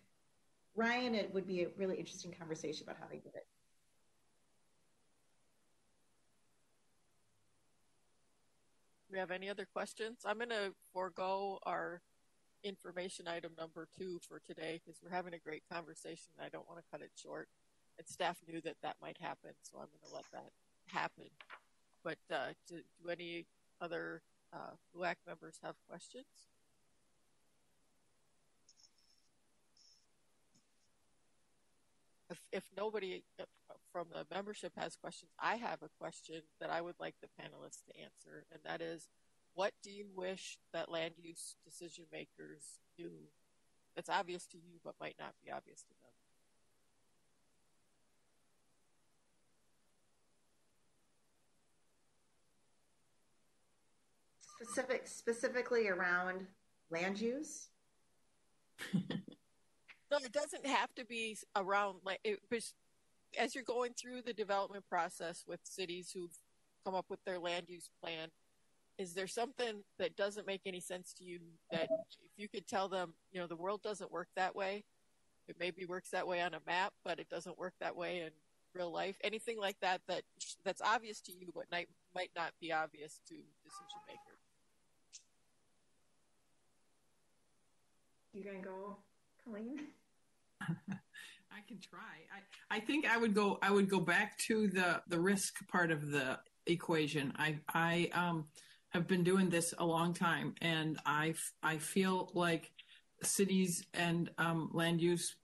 Ryan, it would be a really interesting conversation about how they did it. Do we have any other questions? I'm going to forego our information item number 2 for today because we're having a great conversation. I don't want to cut it short. And staff knew that might happen, so I'm going to let that happen. But do any other LUAC members have questions? If nobody from the membership has questions, I have a question that I would like the panelists to answer, and that is, what do you wish that land use decision makers do that's obvious to you but might not be obvious to them? Specifically around land use? No, it doesn't have to be around, as you're going through the development process with cities who've come up with their land use plan, is there something that doesn't make any sense to you that if you could tell them, the world doesn't work that way? It maybe works that way on a map, but it doesn't work that way in real life. Anything like that's obvious to you but might not be obvious to decision makers. You gonna go, Colleen? I can try. I think I would go back to the risk part of the equation. I have been doing this a long time, and I feel like cities and land use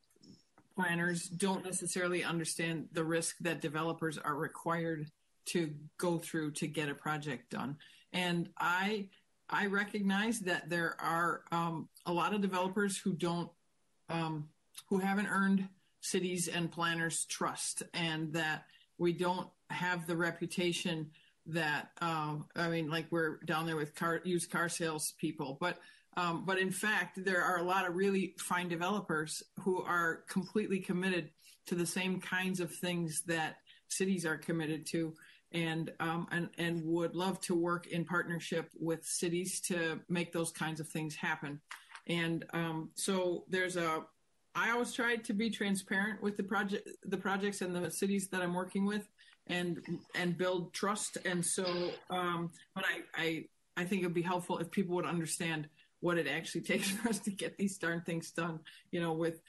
planners don't necessarily understand the risk that developers are required to go through to get a project done. And I recognize that there are a lot of developers who don't who haven't earned cities and planners' trust, and that we don't have the reputation that like we're down there with used car sales people, but in fact there are a lot of really fine developers who are completely committed to the same kinds of things that cities are committed to, and would love to work in partnership with cities to make those kinds of things happen. And so I always try to be transparent with the projects and the cities that I'm working with, and build trust. And so, but I think it'd be helpful if people would understand what it actually takes for us to get these darn things done, with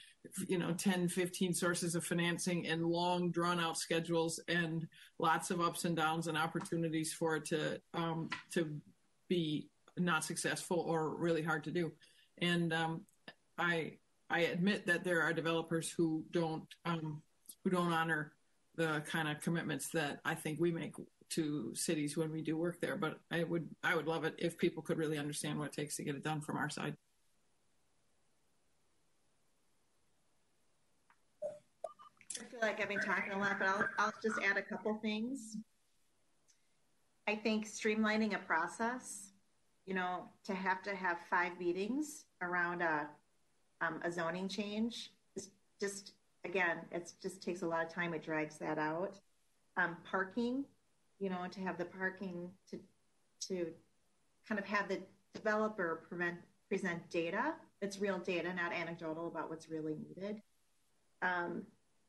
10, 15 sources of financing and long drawn out schedules and lots of ups and downs and opportunities for it to be not successful or really hard to do. And I admit that there are developers who don't honor the kind of commitments that I think we make to cities when we do work there. But I would love it if people could really understand what it takes to get it done from our side. I feel like I've been talking a lot, but I'll just add a couple things. I think streamlining a process, to have 5 meetings around a zoning change is just, again, it just takes a lot of time. It drags that out. Parking, to have the parking to kind of have the developer present data. It's real data, not anecdotal, about what's really needed.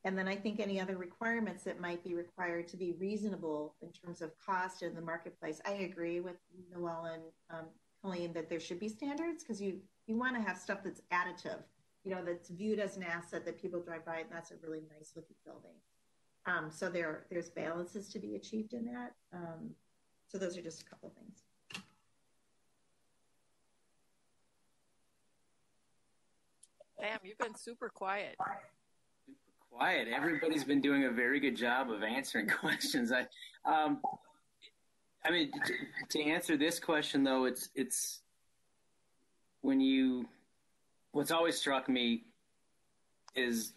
And then I think any other requirements that might be required to be reasonable in terms of cost in the marketplace. I agree with Noelle and Colleen that there should be standards, because you want to have stuff that's additive, that's viewed as an asset that people drive by, and that's a really nice looking building. So there's balances to be achieved in that. So those are just a couple of things. Sam, you've been super quiet. Quiet. Everybody's been doing a very good job of answering questions. I mean, to answer this question though, it's what's always struck me is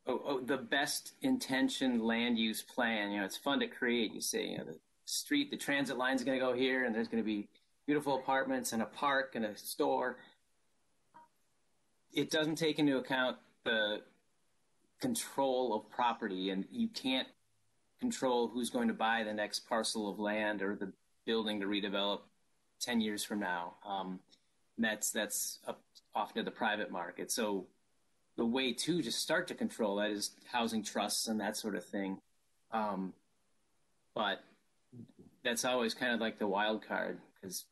the best intentioned land use plan. It's fun to create. You say, the transit line's going to go here, and there's going to be beautiful apartments and a park and a store. It doesn't take into account the control of property, and you can't control who's going to buy the next parcel of land or the building to redevelop 10 years from now. That's up often to the private market. So the way to just start to control that is housing trusts and that sort of thing. But that's always kind of like the wild card, because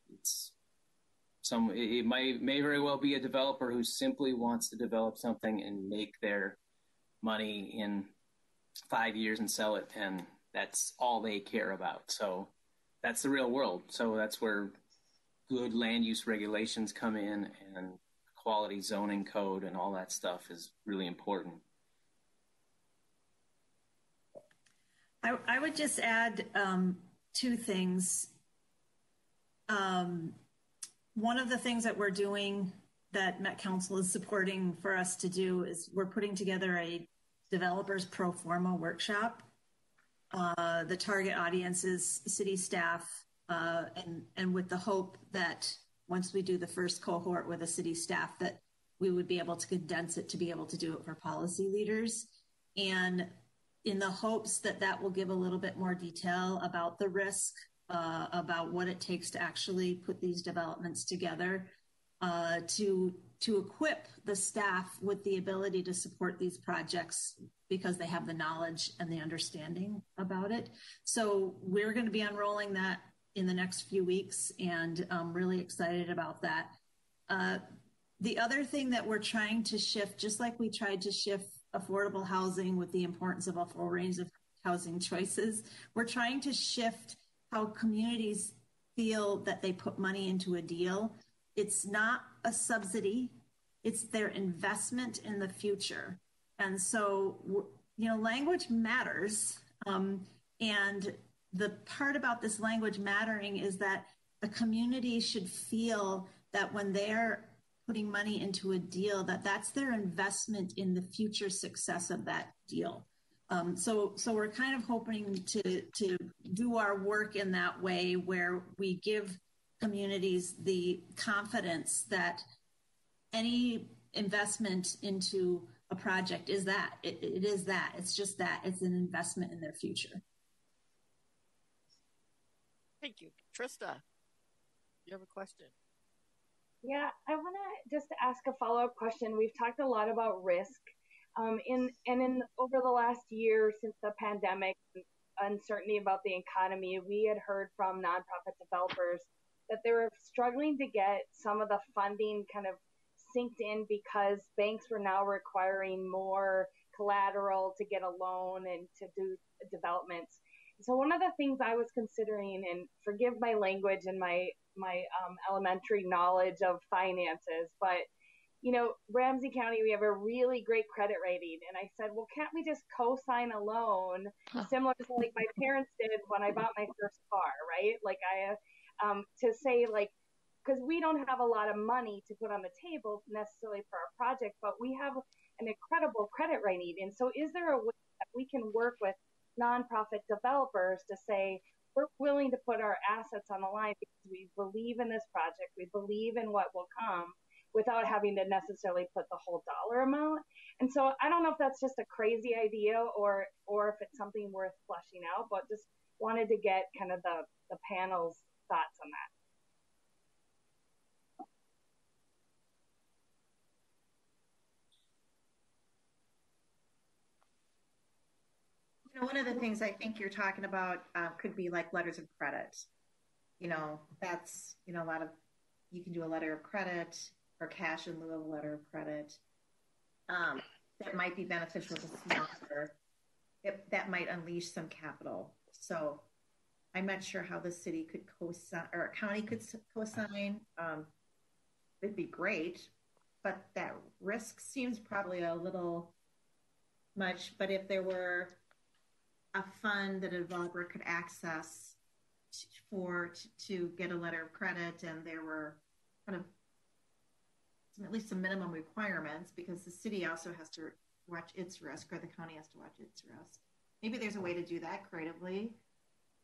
it may very well be a developer who simply wants to develop something and make their money in 5 years and sell it, and that's all they care about. So that's the real world. So that's where good land use regulations come in, and quality zoning code and all that stuff is really important. I would just add 2 things. One of the things that we're doing that Met Council is supporting for us to do is we're putting together a developers pro forma workshop. The target audience is city staff, and with the hope that once we do the first cohort with a city staff, that we would be able to condense it to be able to do it for policy leaders. And in the hopes that that will give a little bit more detail about the risk, about what it takes to actually put these developments together, to equip the staff with the ability to support these projects because they have the knowledge and the understanding about it. So we're going to be unrolling that in the next few weeks, and I'm really excited about that. The other thing that we're trying to shift, just like we tried to shift affordable housing with the importance of a full range of housing choices, we're trying to shift how communities feel that they put money into a deal. It's not a subsidy, it's their investment in the future. And so, language matters. And the part about this language mattering is that a community should feel that when they're putting money into a deal, that's their investment in the future success of that deal. So we're kind of hoping to do our work in that way, where we give communities the confidence that any investment into a project is that. It is that. It's just that. It's an investment in their future. Thank you. Trista, you have a question? Yeah, I want to just ask a follow-up question. We've talked a lot about risk. Over the last year since the pandemic, uncertainty about the economy, we had heard from nonprofit developers that they were struggling to get some of the funding kind of synced in because banks were now requiring more collateral to get a loan and to do developments. So one of the things I was considering, and forgive my language and my elementary knowledge of finances, but Ramsey County, we have a really great credit rating. And I said, well, can't we just co-sign a loan similar to like my parents did when I bought my first car, right? Like to say like, because we don't have a lot of money to put on the table necessarily for our project, but we have an incredible credit rating. And so is there a way that we can work with nonprofit developers to say, we're willing to put our assets on the line because we believe in this project, we believe in what will come, without having to necessarily put the whole dollar amount? And so I don't know if that's just a crazy idea or if it's something worth fleshing out, but just wanted to get kind of the panel's thoughts on that. One of the things I think you're talking about could be like letters of credit. That's, a lot of, you can do a letter of credit or cash in lieu of a letter of credit. That might be beneficial to smaller, that might unleash some capital. So I'm not sure how the city could co-sign or a county could co-sign. It'd be great, but that risk seems probably a little much. But if there were a fund that a developer could access to get a letter of credit, and there were kind of at least some minimum requirements, because the city also has to watch its risk, or the county has to watch its risk. Maybe there's a way to do that creatively,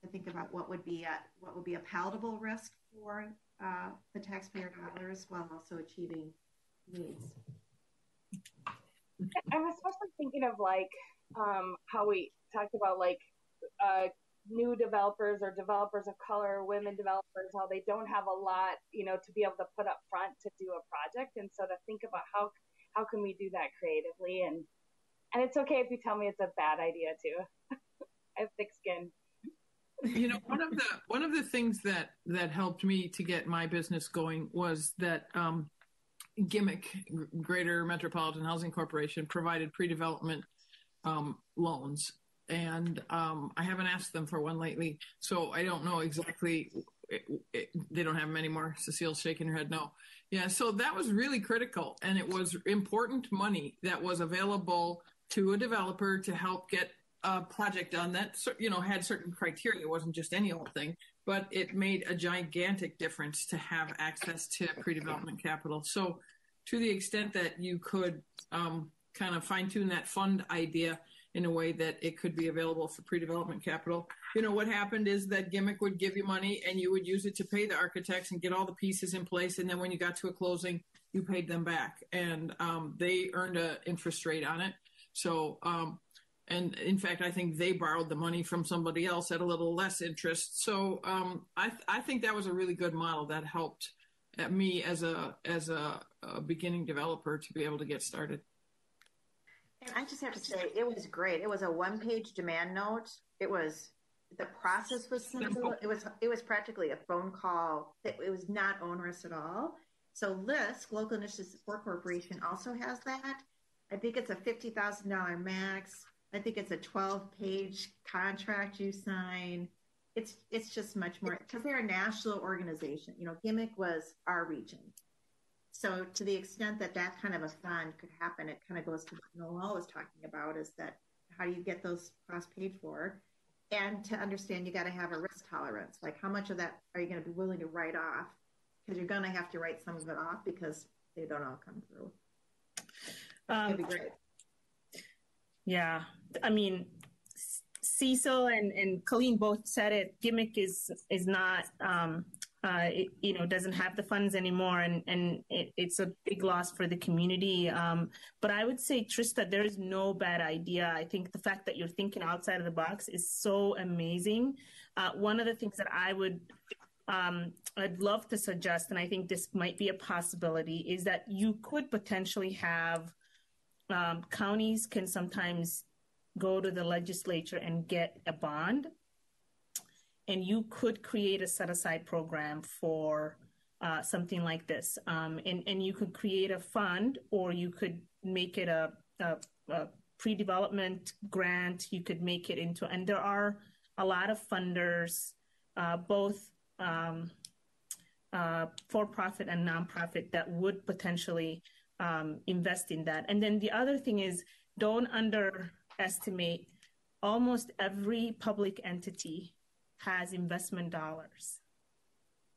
to think about what would be a palatable risk for the taxpayer dollars while also achieving needs. I'm especially thinking of like how we talked about like new developers or developers of color, women developers, how they don't have a lot, to be able to put up front to do a project. And so to think about how can we do that creatively, and it's okay if you tell me it's a bad idea too. I have thick skin. One of the things that helped me to get my business going was that Gimmick, Greater Metropolitan Housing Corporation, provided pre-development loans. And I haven't asked them for one lately, so I don't know exactly. They don't have them anymore. Cecile's shaking her head no. Yeah, so that was really critical, and it was important money that was available to a developer to help get a project done that, had certain criteria. It wasn't just any old thing, but it made a gigantic difference to have access to pre-development capital. So to the extent that you could kind of fine-tune that fund idea in a way that it could be available for pre-development capital. What happened is that Gimmick would give you money and you would use it to pay the architects and get all the pieces in place. And then when you got to a closing, you paid them back, and they earned an interest rate on it. So, and in fact, I think they borrowed the money from somebody else at a little less interest. So I think that was a really good model that helped me as a beginning developer to be able to get started. And I just have to say, it was great. It was a one-page demand note. The process was simple. It was practically a phone call. It was not onerous at all. So LISC, Local Initiative Support Corporation, also has that. I think it's a $50,000 max. I think it's a 12-page contract you sign. It's just much more, because they're a national organization. Gimmick was our region. So to the extent that kind of a fund could happen, it kind of goes to what Noel was talking about, is that how do you get those costs paid for? And to understand, you got to have a risk tolerance. Like, how much of that are you going to be willing to write off? Because you're going to have to write some of it off, because they don't all come through. That'd be great. Yeah, I mean, Cecil and Colleen both said it. Gimmick is not, doesn't have the funds anymore, and it's a big loss for the community. But I would say, Trista, there is no bad idea. I think the fact that you're thinking outside of the box is so amazing. One of the things that I'd love to suggest, and I think this might be a possibility, is that you could potentially have counties can sometimes go to the legislature and get a bond, and you could create a set-aside program for something like this. And you could create a fund, or you could make it a pre-development grant. You could make it into, and there are a lot of funders, both for-profit and nonprofit, that would potentially invest in that. And then the other thing is, don't underestimate, almost every public entity has investment dollars.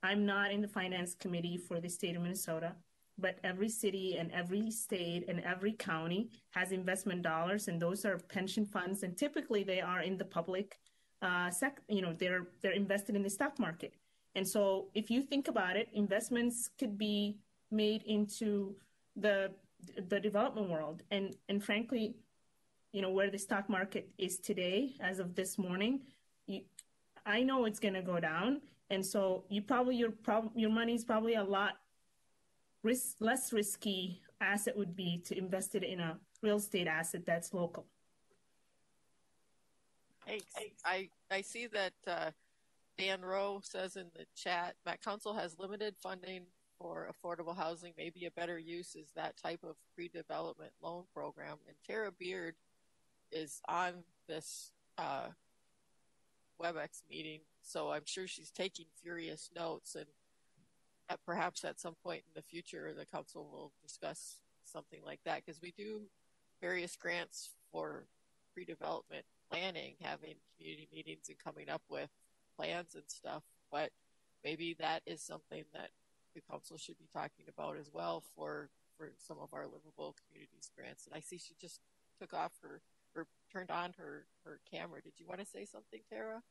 I'm not in the finance committee for the state of Minnesota, but every city and every state and every county has investment dollars, and those are pension funds, and typically they are in the public sector. They're invested in the stock market. And so if you think about it, investments could be made into the development world. And frankly, where the stock market is today, as of this morning, I know it's going to go down. And so your money is probably a lot less risky asset would be to invest it in a real estate asset that's local. Thanks. I see that Dan Rowe says in the chat, Met Council has limited funding for affordable housing. Maybe a better use is that type of pre-development loan program. And Tara Beard is on this WebEx meeting, so I'm sure she's taking furious notes, and perhaps at some point in the future the council will discuss something like that, because we do various grants for pre-development planning, having community meetings and coming up with plans and stuff, but maybe that is something that the council should be talking about as well for some of our livable communities grants. And I see she just took off or turned on her camera. Did you want to say something, Tara?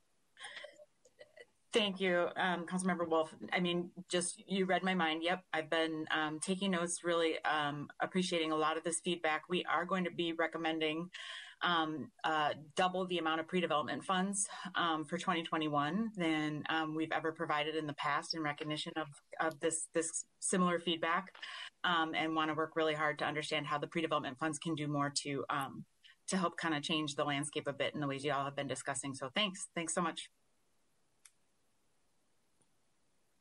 Thank you, Councilmember Wolf. I mean, just you read my mind. Yep, I've been taking notes, really appreciating a lot of this feedback. We are going to be recommending double the amount of pre-development funds for 2021 than we've ever provided in the past, in recognition of this similar feedback, and want to work really hard to understand how the pre-development funds can do more to help kind of change the landscape a bit in the ways you all have been discussing. So thanks so much.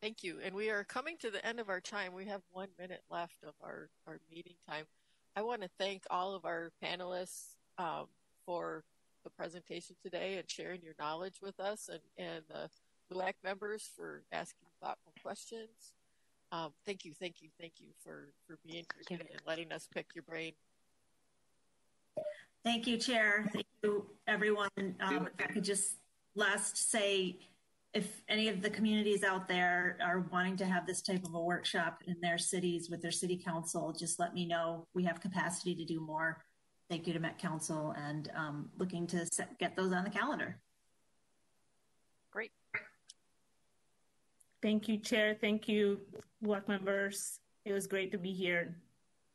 Thank you. And we are coming to the end of our time. We have 1 minute left of our meeting time. I want to thank all of our panelists for the presentation today and sharing your knowledge with us, and the LUAC members for asking thoughtful questions. Thank you for being here today and letting us pick your brain. Thank you, Chair. Thank you, everyone. If I could just last say, if any of the communities out there are wanting to have this type of a workshop in their cities with their city council, just let me know. We have capacity to do more. Thank you to Met Council, and looking to get those on the calendar. Great. Thank you, Chair. Thank you, LUAC members. It was great to be here.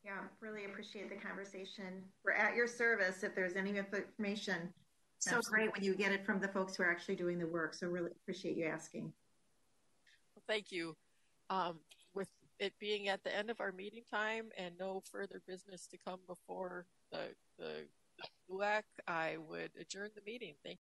Yeah, really appreciate the conversation. We're at your service if there's any information. So great when you get it from the folks who are actually doing the work. So really appreciate you asking. Well, thank you. With it being at the end of our meeting time and no further business to come before the LUAC, I would adjourn the meeting. Thank you.